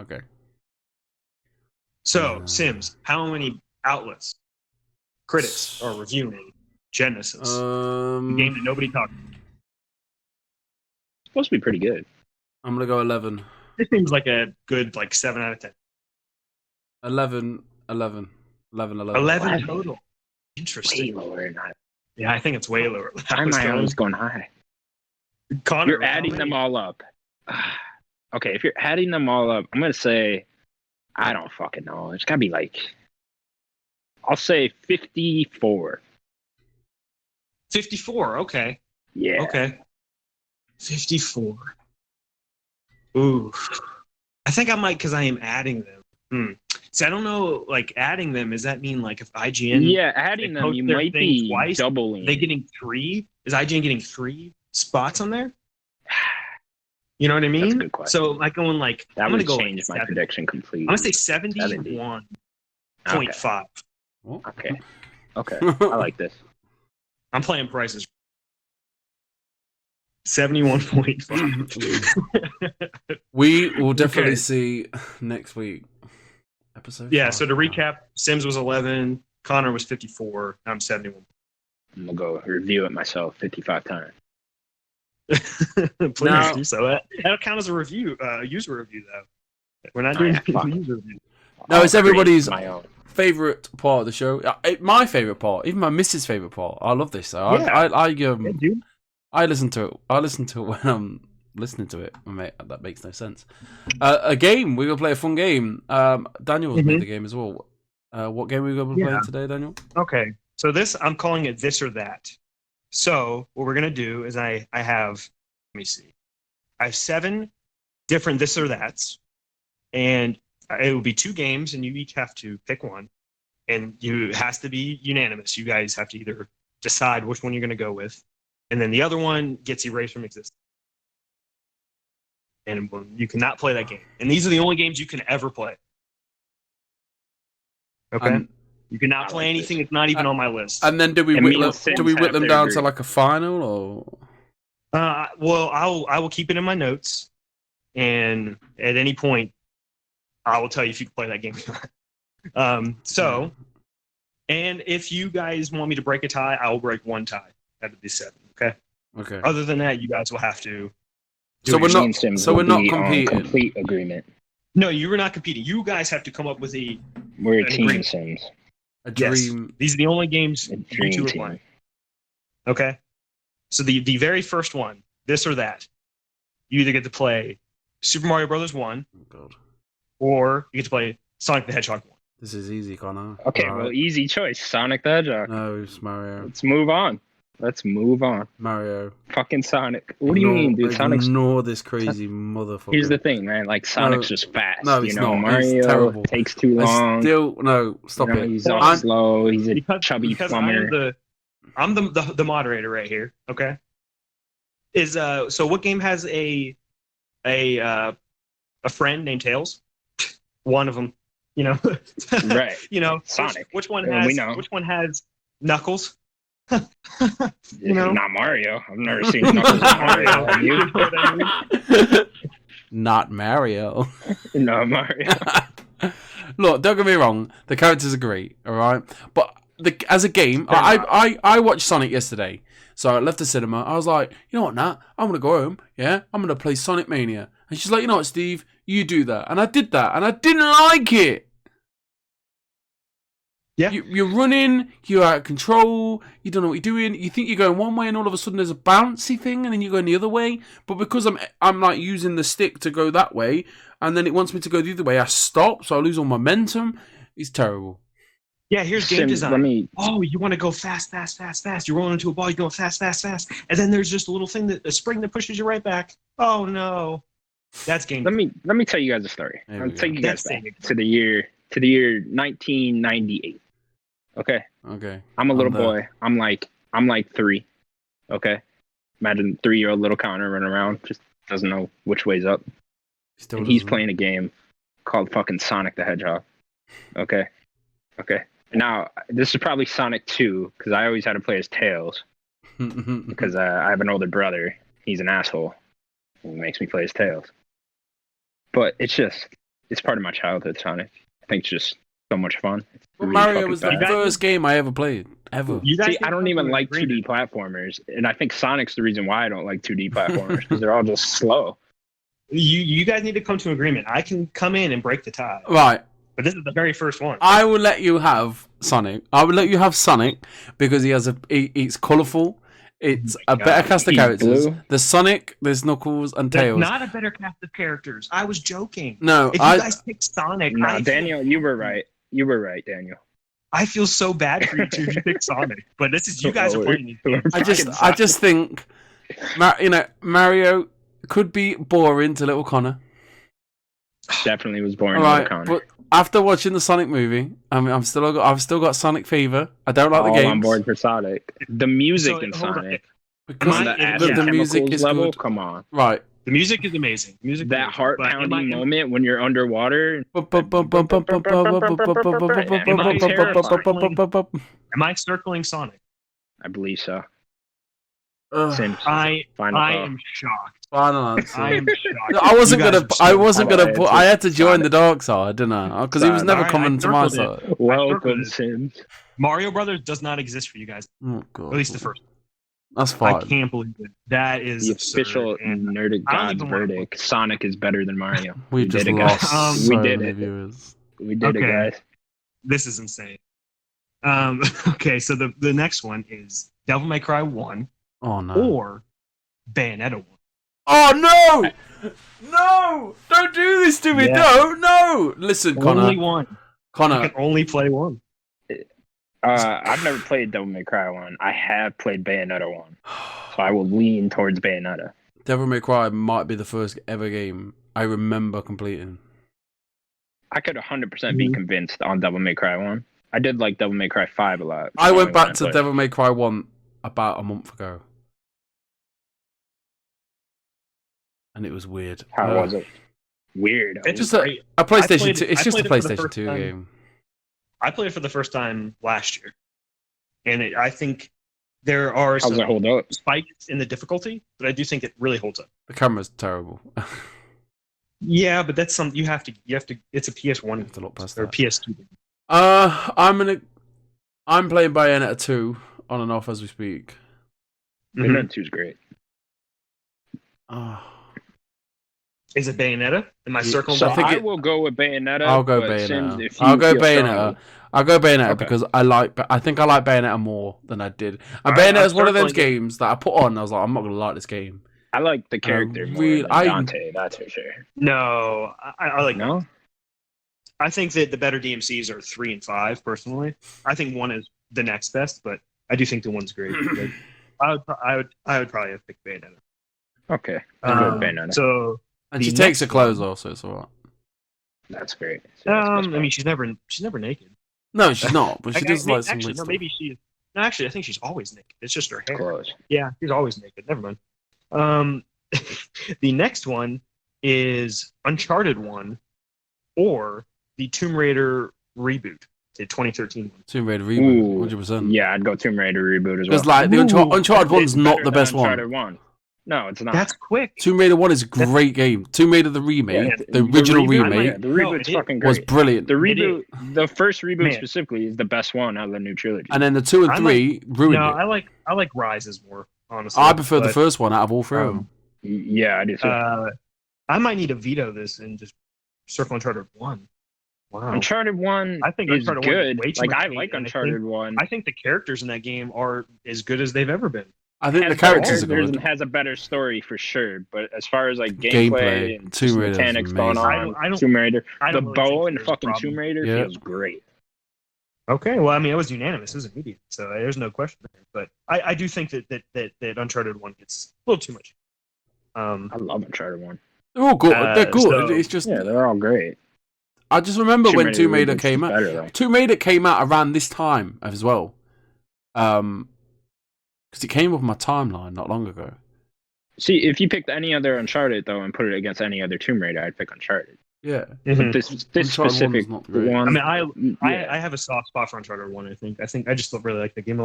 Okay. So Sims, how many outlets, critics are reviewing Genesis, a game that nobody talked about? It's supposed to be pretty good. I'm gonna go 11. This seems like a good 7 out of 10. 11. 11 11 total. Way Interesting. lower than that. Yeah, I think it's way lower. Why am I always going high? Connor, You're adding them all up. Okay, if you're adding them all up, I'm gonna say, I don't fucking know. It's gotta be I'll say 54. 54. Okay. Yeah. Okay. 54. Ooh. I think I might because I am adding them. See, I don't know. Adding them, does that mean if IGN? Yeah, adding they them, post you their might thing be twice, doubling. Are they getting 3? Is IGN getting 3 spots on there? You know what I mean? That's a good question. So going that I'm would gonna go change my 70. prediction completely. I'm gonna say 71.5. Okay. Okay. I like this. I'm playing prices. 71.5. We will definitely Okay. see next week. Episode. Yeah. 5. So to recap, Sims was 11, Connor was 54, I'm 71. I'm gonna go review it myself 55 times. Please Now- do so. That'll count as a review, user review though. We're not doing yeah, fuck. user review. No, it's I'll create everybody's my own. favorite part of the show. My favorite part, even my missus' favorite part. I love this. Though. Yeah. I I listen to it. I listen to it when I'm listening to it. Mate, that makes no sense. A game. We're gonna play a fun game. Daniel has made the game as well. What game are we gonna be playing today, Daniel? Okay. So I'm calling it this or that. So what we're gonna do is I have, let me see, I have 7 different this or that's, and it will be 2 games, and you each have to pick one, and it has to be unanimous. You guys have to either decide which one you're gonna go with, and then the other one gets erased from existence. And you cannot play that game. And these are the only games you can ever play. Okay. You cannot play anything that's not even on my list. And then do we And me and whittle Sims them have down their to like a final or? Well, I will keep it in my notes, and at any point, I will tell you if you can play that game or not. And if you guys want me to break a tie, I will break one tie out of these 7. Okay. Okay. Other than that, you guys will have to. So we're Me not. and Sims So will we're not be on competing. complete agreement. No, you were not competing. You guys have to come up with We're An team agreement. Sims. A Yes. dream. These are the only games A you dream two are team. playing. Okay. So the very first one, this or that, you either get to play Super Mario Brothers 1, Oh, God. or you get to play Sonic the Hedgehog 1. This is easy, Connor. Okay, All well, right. easy choice. Sonic the Hedgehog. No, it's Mario. Let's move on. Mario. Fucking Sonic. What do you mean, dude? Sonic's. Ignore this crazy motherfucker. Here's the thing, man. Like Sonic's No. just fast. No, he's not. He's Mario terrible. takes too long. No, stop it. He's all I'm- slow. He's a Because chubby because plumber. I'm the moderator right here. Okay. Is so what game has a friend named Tails? One of them. You know. Right. You know. Sonic. Which one Yeah, has? we know. Which one has Knuckles? You know. Not Mario. I've never seen Knuckles in Mario. Have you? You know what I mean? Not Mario. No, Mario. Look, don't get me wrong. The characters are great, all right. But as a game, I watched Sonic yesterday. So I left the cinema. I was like, you know what, Nat? I'm gonna go home. Yeah, I'm gonna play Sonic Mania. And she's like, you know what, Steve? You do that. And I did that, and I didn't like it. Yeah. You're running, you're out of control, you don't know what you're doing, you think you're going one way and all of a sudden there's a bouncy thing and then you're going the other way. But because I'm like using the stick to go that way and then it wants me to go the other way, I stop, so I lose all momentum. It's terrible. Yeah, here's game Sim, design. let me- Oh, you want to go fast. You're rolling into a ball, you're going fast. And then there's just a little thing, a spring that pushes you right back. Oh, no. That's game Let me tell you guys a story. There I'll we take go. you guys That's back it. to the year 1998. Okay, Okay. I'm a little there. boy. I'm like 3. Okay, imagine 3-year-old little Connor running around, just doesn't know which way's up. Still And he's doesn't. playing a game called fucking Sonic the Hedgehog. Okay. Now this is probably Sonic 2 because I always had to play as Tails because I have an older brother. He's an asshole. He makes me play as Tails. But it's part of my childhood. Sonic. I think it's just so much fun. It's Well, really Mario fucking was the fast. first game I ever played. Ever. You guys See, I don't even like 2D platformers, and I think Sonic's the reason why I don't like 2D platformers because they're all just slow. You guys need to come to an agreement. I can come in and break the tie, Right. but this is the very first one. I will let you have Sonic. I will let you have Sonic because it's colourful. It's Oh my a better God. cast of He's characters. blue. There's Sonic, there's Knuckles, and That's Tails. not a better cast of characters. I was joking. No, If you I guys pick Sonic, No, Daniel, you were right. You were right, Daniel. I feel so bad for you two if you pick Sonic. But this is you guys are playing these games. I just think, Mario could be boring to little Connor. definitely was born All in right, Connor. but after watching the Sonic movie, I've still got Sonic fever. I don't like the All games on board for Sonic. The music So, in hold on. Sonic, because on Am I- the yeah, acid the music chemicals is level, good. come on. Right. The music is amazing. Music That heart pounding am moment when you're underwater. I circling Sonic? I believe so. Ugh, Sims. I Final thought. am shocked. final answer. I am shocked. I wasn't You guys gonna. are so I wasn't funny. gonna. Put, I had to join Sonic. the dark side, didn't I? Because he was Sonic. never Alright, coming I to my circled side. Welcome, it. Sims. Mario Brothers does not exist for you guys. Oh, God. At least the first. That's I fine. can't believe it. That is The absurd. official And Nerdic I don't Gods even wanna verdict. Sonic is better than Mario. We We just did it, lost guys. so We did many it. viewers. We did it, Okay. guys. this is insane. Okay, so the next one is Devil May Cry 1 Oh no. or Bayonetta 1. Oh no! No! Don't do this to me! Yeah. Don't! No! Listen, Connor. Only one. You Connor. can only play one. I've never played Devil May Cry 1. I have played Bayonetta 1. So I will lean towards Bayonetta. Devil May Cry might be the first ever game I remember completing. I could 100% be convinced on Devil May Cry 1. I did like Devil May Cry 5 a lot. I went back to played. Devil May Cry 1 about a month ago. And it was weird. How was it? Weird. It's Just great. a PlayStation played 2. it- It's I just a played it for the PlayStation first 2 time. game. I played it for the first time last year, and I think there are How does some it hold up? spikes in the difficulty, but I do think it really holds up. The camera's terrible. Yeah, but that's something you have to. It's a PS1 have to look past or that. PS2. I'm playing Bayonetta 2 on and off as we speak. Mhm. Bayonetta 2 is great. Oh, Is it Bayonetta? Am I circling So I think I it- will go with Bayonetta. I'll go but Sims, Bayonetta. if you I'll go feel Bayonetta. strongly- I'll go Bayonetta Okay. because I think I like Bayonetta more than I did. And Alright, Bayonetta I'll is one of start those games that I put on. I was like, I'm not gonna like this game. I like the character more really- than I- Dante. That's for sure. No, I like. No. I think that the better DMCs are 3 and 5. Personally, I think 1 is the next best, but I do think the 1's great. Like, I would probably have picked Bayonetta. Okay. I'll go Bayonetta. So And The she takes her next clothes one- off, so it's alright. That's great. So that's the best I part. mean, she's never naked. No, she's not, but she does like some actually, weird no, stuff. maybe she's. No, actually, I think she's always naked. It's just her hair. Close. Yeah, she's always naked. Never mind. The next one is Uncharted 1 or the Tomb Raider reboot, the 2013 one. Tomb Raider reboot, Ooh, 100%. Yeah, I'd go Tomb Raider reboot as well. Because like the Uncharted one's It's not better the than best one. Uncharted 1. No, it's not. That's quick. Tomb Raider 1 is a great game. Tomb Raider the remake, Yeah, the original reboot- remake, yeah, the No, reboot's it fucking was great. brilliant. The reboot, the first reboot Man. specifically, is the best one out of the new trilogy. And then the 2 and I 3 ruined No, it. I like Rises more, honestly. I prefer the but, first one out of all three of them. Yeah, I do too. I might need to veto this and just circle Uncharted 1. Wow. Uncharted 1 I think is Uncharted 1 is good. way too Like, much I hate, like and Uncharted 1. I think the characters in that game are as good as they've ever been. I think the Has better characters are characters good. and has a better story for sure. But as far as like Gameplay, gameplay and Tomb just Raider is mechanics going amazing. on, I don't- Tomb Raider, I the don't really bow think in there's a fucking problem. Tomb Raider Yeah. feels great. Okay, well, I mean, it was unanimous. It was immediate, so there's no question there. But I do think that Uncharted 1 gets a little too much. I love Uncharted 1. They're all good. They're good. so- It's just Yeah, they're all great. I just remember when Tomb Raider reboot's came out. better, though. Tomb Raider came out around this time as well. Because it came off my timeline not long ago. See, if you picked any other Uncharted though and put it against any other Tomb Raider, I'd pick Uncharted. Yeah. Mhm. This Uncharted specific 1's not great. one. I mean, yeah. I have a soft spot for Uncharted 1. I think I just really like the game a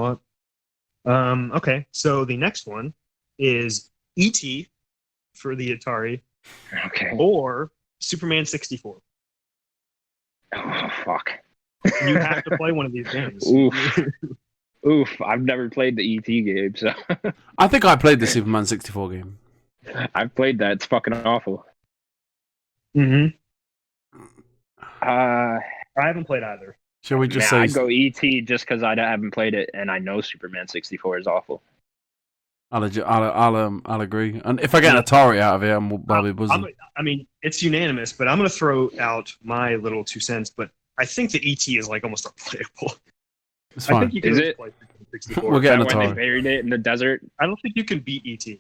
lot. Okay, so the next one is E.T. for the Atari Okay. or Superman 64. Oh fuck. You have to play one of these games. Oof. Oof. I've never played the ET game, so I think I played the Superman 64 game. I've played that. It's fucking awful. hmm I I haven't played either. Shall we just I'd say go ET just because I haven't played it, and I know Superman 64 is awful. I'll agree. And if I get an Atari out of it, I'll be buzzing. I mean, it's unanimous, but I'm going to throw out my little 2 cents. But I think the ET is like almost unplayable. It's I fine. think you can Is just it? play Superman 64. We'll get an That when Atari. they buried it in the desert. I don't think you can beat ET,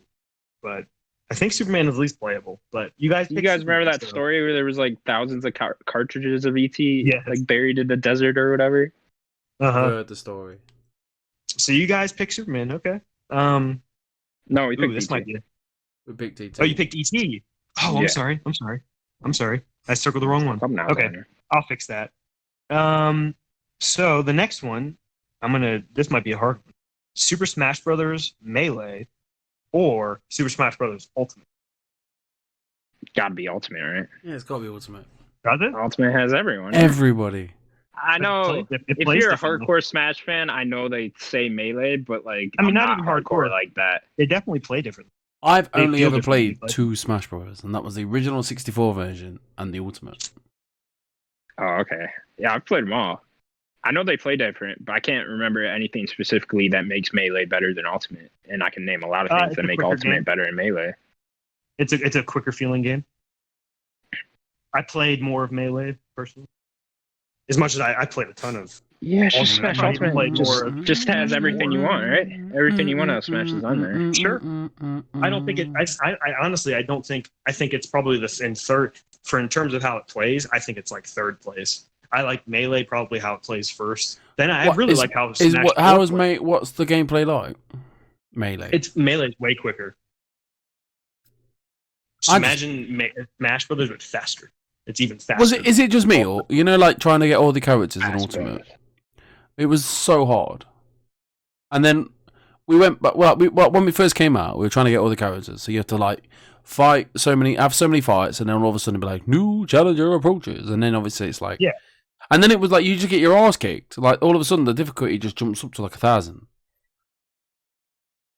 but I think Superman is at least playable. But you guys, You pick guys Superman, remember that so- story where there was like thousands of cartridges of ET Yes. like buried in the desert or whatever? Uh-huh. Heard the story. So you guys pick Superman, okay? No, we Ooh, picked this ET. might be. With Big T. Oh, you picked ET. Oh, Yeah. I'm sorry. I circled the wrong one. Come now, Okay. Tanner. I'll fix that. So the next one, this might be a hard one. Super Smash Brothers Melee or Super Smash Brothers Ultimate. Gotta be Ultimate, right? Yeah, it's got to be Ultimate. Does it? Ultimate has everyone. Everybody. I know. It If plays you're a differently. hardcore Smash fan, I know they say Melee, but like, I mean, I'm not even hardcore. like that. They definitely play differently. I've They only feel ever differently, played like- 2 Smash Bros. And that was the original 64 version and the Ultimate. Oh, okay. Yeah, I've played them all. I know they play different, but I can't remember anything specifically that makes Melee better than Ultimate. And I can name a lot of things It's that a make quicker Ultimate game. better than Melee. It's a quicker feeling game. I played more of Melee personally. As much as I played a ton of. Yeah, it's just Ultimate. Smash I might even play Ultimate. more Just has everything you want, right? Everything you want out of Smash is on there. Sure. I don't think it. I honestly, I don't think. I think it's probably in third. In terms of how it plays, I think it's like third place. I like Melee probably how it plays first. Then I What really is- like how Is Smash what? How Bros. is plays. What's the gameplay like? Melee. It's Melee's way quicker. Just I imagine Smash Brothers but faster. It's even faster. Is it just me, or like trying to get all the characters in Smash Ultimate? Bros. It was so hard. And then we went, but when we first came out, we were trying to get all the characters. So you have to like have so many fights, and then all of a sudden be like, new challenger approaches, and then obviously it's like, Yeah. And then it was like you just get your ass kicked. Like all of a sudden the difficulty just jumps up to like 1,000.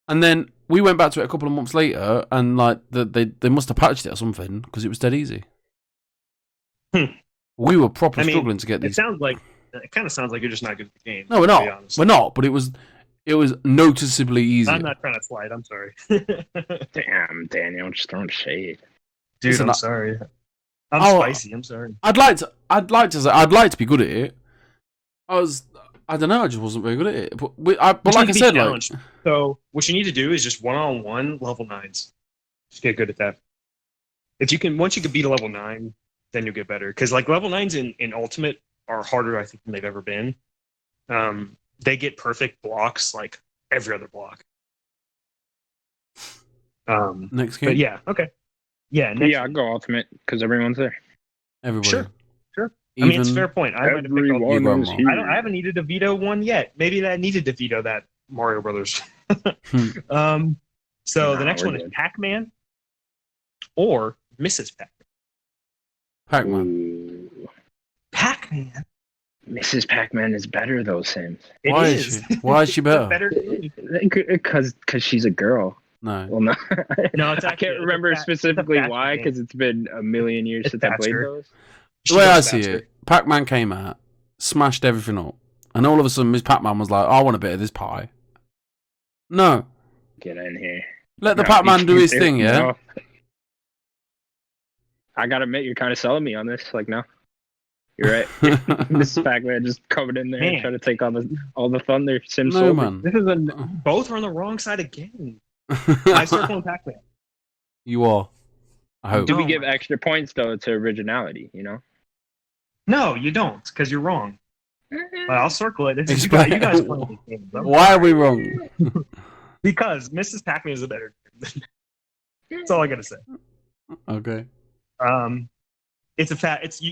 And then we went back to it a couple of months later, and like they must have patched it or something because it was dead easy. Hmm. We were properly I mean, struggling to get It these. sounds like it kind of sounds like you're just not good at the game. No, we're to be not. honest. We're not. But it was noticeably easier. I'm not trying to slide. I'm sorry. Damn, Daniel, just throwing shade. Dude, Listen, I'm sorry. I'm spicy. I'm sorry. I'd like to be good at it. I don't know. I just wasn't very good at it. But like I said, like, so what you need to do is just 1-on-1 level 9s. Just get good at that. Once you can beat a level 9, then you'll get better. Because like level 9s in Ultimate are harder, I think, than they've ever been. They get perfect blocks like every other block. next game. But yeah, okay. Yeah, I'll go Ultimate because everyone's there. Everybody. Sure. I mean, it's a fair point. I might have picked Everyone is here. I haven't needed to veto one yet. Maybe I needed to veto that Mario Brothers. So the next one is Pac-Man or Mrs. Pac-Man. Pac-Man. Ooh. Pac-Man. Mrs. Pac-Man is better though, Sims. Why is she? Why is she better? Better Because she's a girl. No. Well, no. No, it's I can't remember specifically why, because it's been a million years since I played those. The way I see it, Pac-Man came out, smashed everything up, and all of a sudden Miss Pac-Man was like, I want a bit of this pie. No. Get in here. Let the Pac-Man do his thing, yeah? No. I gotta admit, you're kind of selling me on this. Like, no. You're right. Mrs. Pac-Man just coming in there and trying to take all the thunder. Sims No, man. This is both are on the wrong side again. I circle Pac-Man. You are. I hope. Do we give extra points, though, to originality, you know? No, you don't, because you're wrong. But I'll circle it. You guys play this game, bro. Why are we wrong? Because Mrs. Pac-Man is a better game. That's all I gotta say. Okay.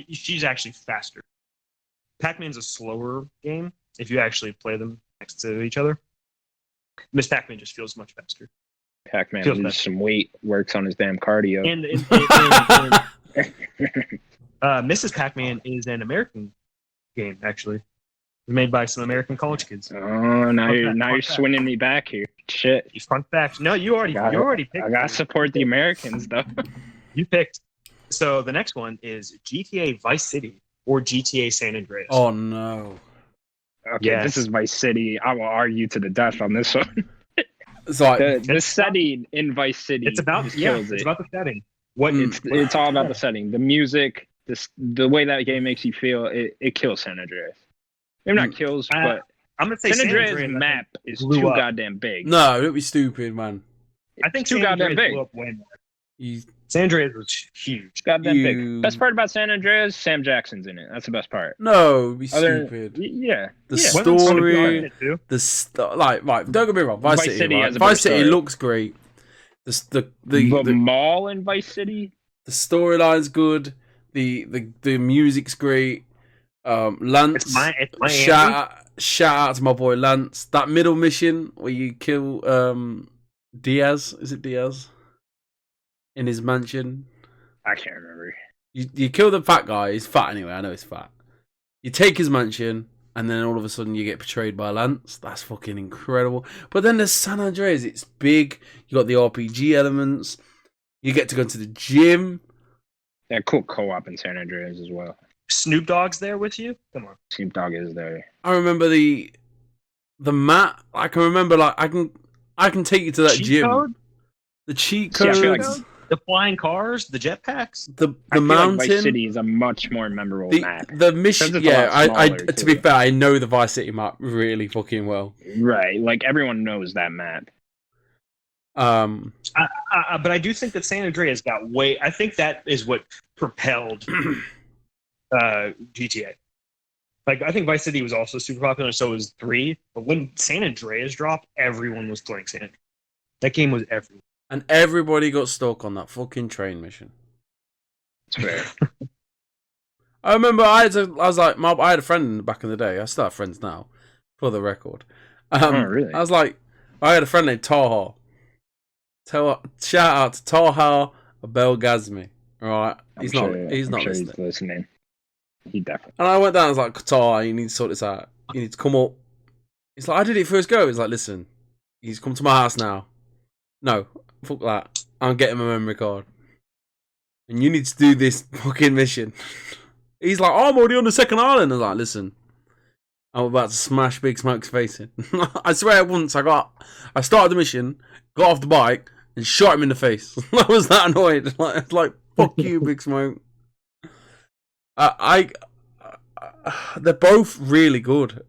She's actually faster. Pac-Man's a slower game if you actually play them next to each other. Miss Pac-Man just feels much faster. Pac-Man loses some weight, works on his damn cardio. And Mrs. Pac-Man is an American game, actually. Made by some American college kids. Oh, now you're swinging me back here. Shit. You fun fact. No, you already picked. I gotta support the Americans, though. You picked. So the next one is GTA Vice City or GTA San Andreas. Oh, no. Okay, Yes. This is Vice City. I will argue to the death on this one. It's like, the setting in Vice City. It's about kills about the setting. It's all about the setting, the music, the way that game makes you feel. It kills San Andreas. Maybe not kills, but I'm gonna say San Andreas map is too goddamn big. no, don't be stupid, man. I think too San goddamn Andreas big. blew up way more. You, San Andreas was huge. Goddamn big. Best part about San Andreas, Sam Jackson's in it. That's the best part. no, be stupid. Yeah. The yeah. story, right. Don't get me wrong. Vice City, right? Vice City looks great. The mall in Vice City. The storyline's good. The music's great. Lance, It's my shout out to my boy Lance. That middle mission where you kill Diaz, is it Diaz? In his mansion. I can't remember. You kill the fat guy. He's fat anyway. I know he's fat. You take his mansion, and then all of a sudden you get betrayed by Lance. That's fucking incredible. But then there's San Andreas. It's big. You got the RPG elements. You get to go into the gym. Yeah, cool co-op in San Andreas as well. Snoop Dogg's there with you. Come on. Snoop Dogg is there. I remember the map. I can remember I can take you to that Cheat gym. code? The cheat Yeah, I codes. feel like The flying cars, the jetpacks. The I feel mountain. like Vice City is a much more memorable map. The mission. Because it's a Yeah, lot I smaller, to be too. fair, I know the Vice City map really fucking well. Right, like everyone knows that map. But I do think that San Andreas got way. I think that is what propelled GTA. Like, I think Vice City was also super popular, and so was 3. But when San Andreas dropped, everyone was playing San Andreas. That game was everywhere. And everybody got stuck on that fucking train mission. It's fair. I remember I had a friend back in the day. I still have friends now, for the record. Oh, really? I had a friend named Taha. Shout out to Taha Belgazmi. Right? He's not listening. He's listening. He definitely. And I went down and was like, Taha, you need to sort this out. You need to come up. He's like, I did it first go. He's like, listen, you need to come to my house now. No, fuck that. I'm getting my memory card. And you need to do this fucking mission. He's like, oh, I'm already on the second island. I was like, listen, I'm about to smash Big Smoke's face in. I swear once I started the mission, got off the bike, and shot him in the face. I was that annoyed. Like fuck you, Big Smoke. They're both really good.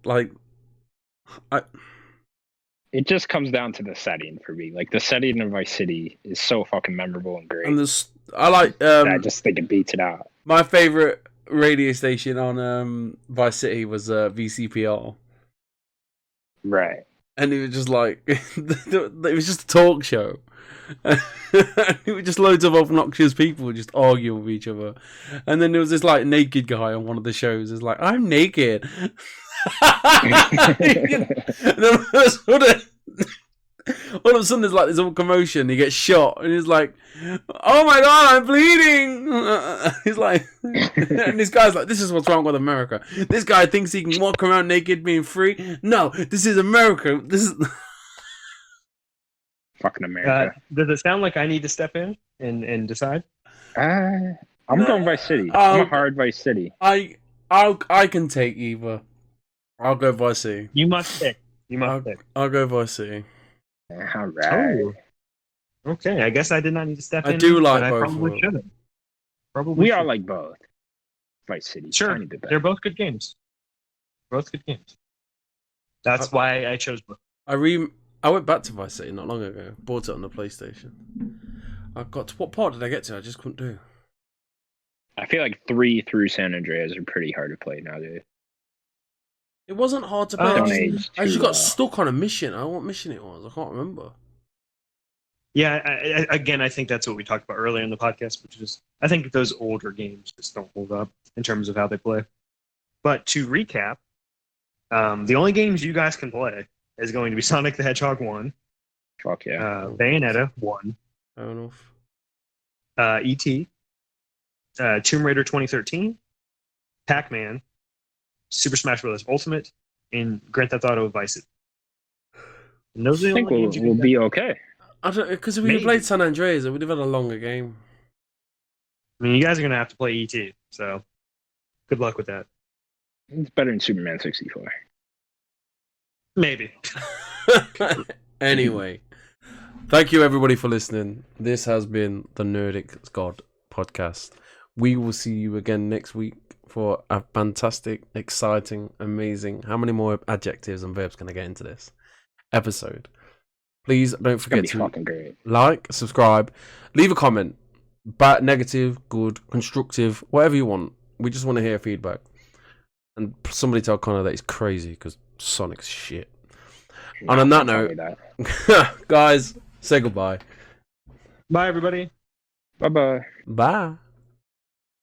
It just comes down to the setting for me. Like the setting of Vice City is so fucking memorable and great. And I like. I just think it beats it out. My favorite radio station on Vice City was VCPR. Right. And it was just like it was just a talk show. It was just loads of obnoxious people just arguing with each other. And then there was this like naked guy on one of the shows. It's like, I'm naked. All of a sudden there's like this whole commotion. He gets shot and he's like, oh my god, I'm bleeding. He's like, and this guy's like, this is what's wrong with America. This guy thinks he can walk around naked being free. No, this is America. This is fucking America. Does it sound like I need to step in and decide? I'm going Vice City. I'm a hard Vice City. I can take either. I'll go Vice City. You must pick. Pick. I'll go Vice City. All right. Oh. Okay, I guess I did not need to step in. I do like but both. I probably shouldn't. We all like both. Vice City. Sure, they're both good games. Both good games. That's why I chose both. I went back to Vice City not long ago. Bought it on the PlayStation. I got to what part did I get to? I just couldn't do. I feel like 3 through San Andreas are pretty hard to play nowadays. It wasn't hard to play. I just got stuck on a mission. I don't know what mission it was. I can't remember. Yeah, I think that's what we talked about earlier in the podcast, which is I think those older games just don't hold up in terms of how they play. But to recap, the only games you guys can play is going to be Sonic the Hedgehog 1. Fuck yeah. Bayonetta 1. Fair enough. E.T. Tomb Raider 2013. Pac-Man. Super Smash Bros. Ultimate. And Grand Theft Auto Vice City. And those are the I think only games we'll be okay. I don't because if we played San Andreas, it would have had a longer game. I mean, you guys are going to have to play E.T., so good luck with that. It's better than Superman 64. Maybe. Anyway, thank you everybody for listening. This has been the Nerdic Gods Podcast. We will see you again next week for a fantastic, exciting, amazing. How many more adjectives and verbs can I get into this episode? Please don't forget to like, subscribe, leave a comment. Bad, negative, good, constructive, whatever you want. We just want to hear feedback. And somebody tell Connor that he's crazy because Sonic's shit. And on that note, guys, say goodbye. Bye, everybody. Bye-bye. Bye.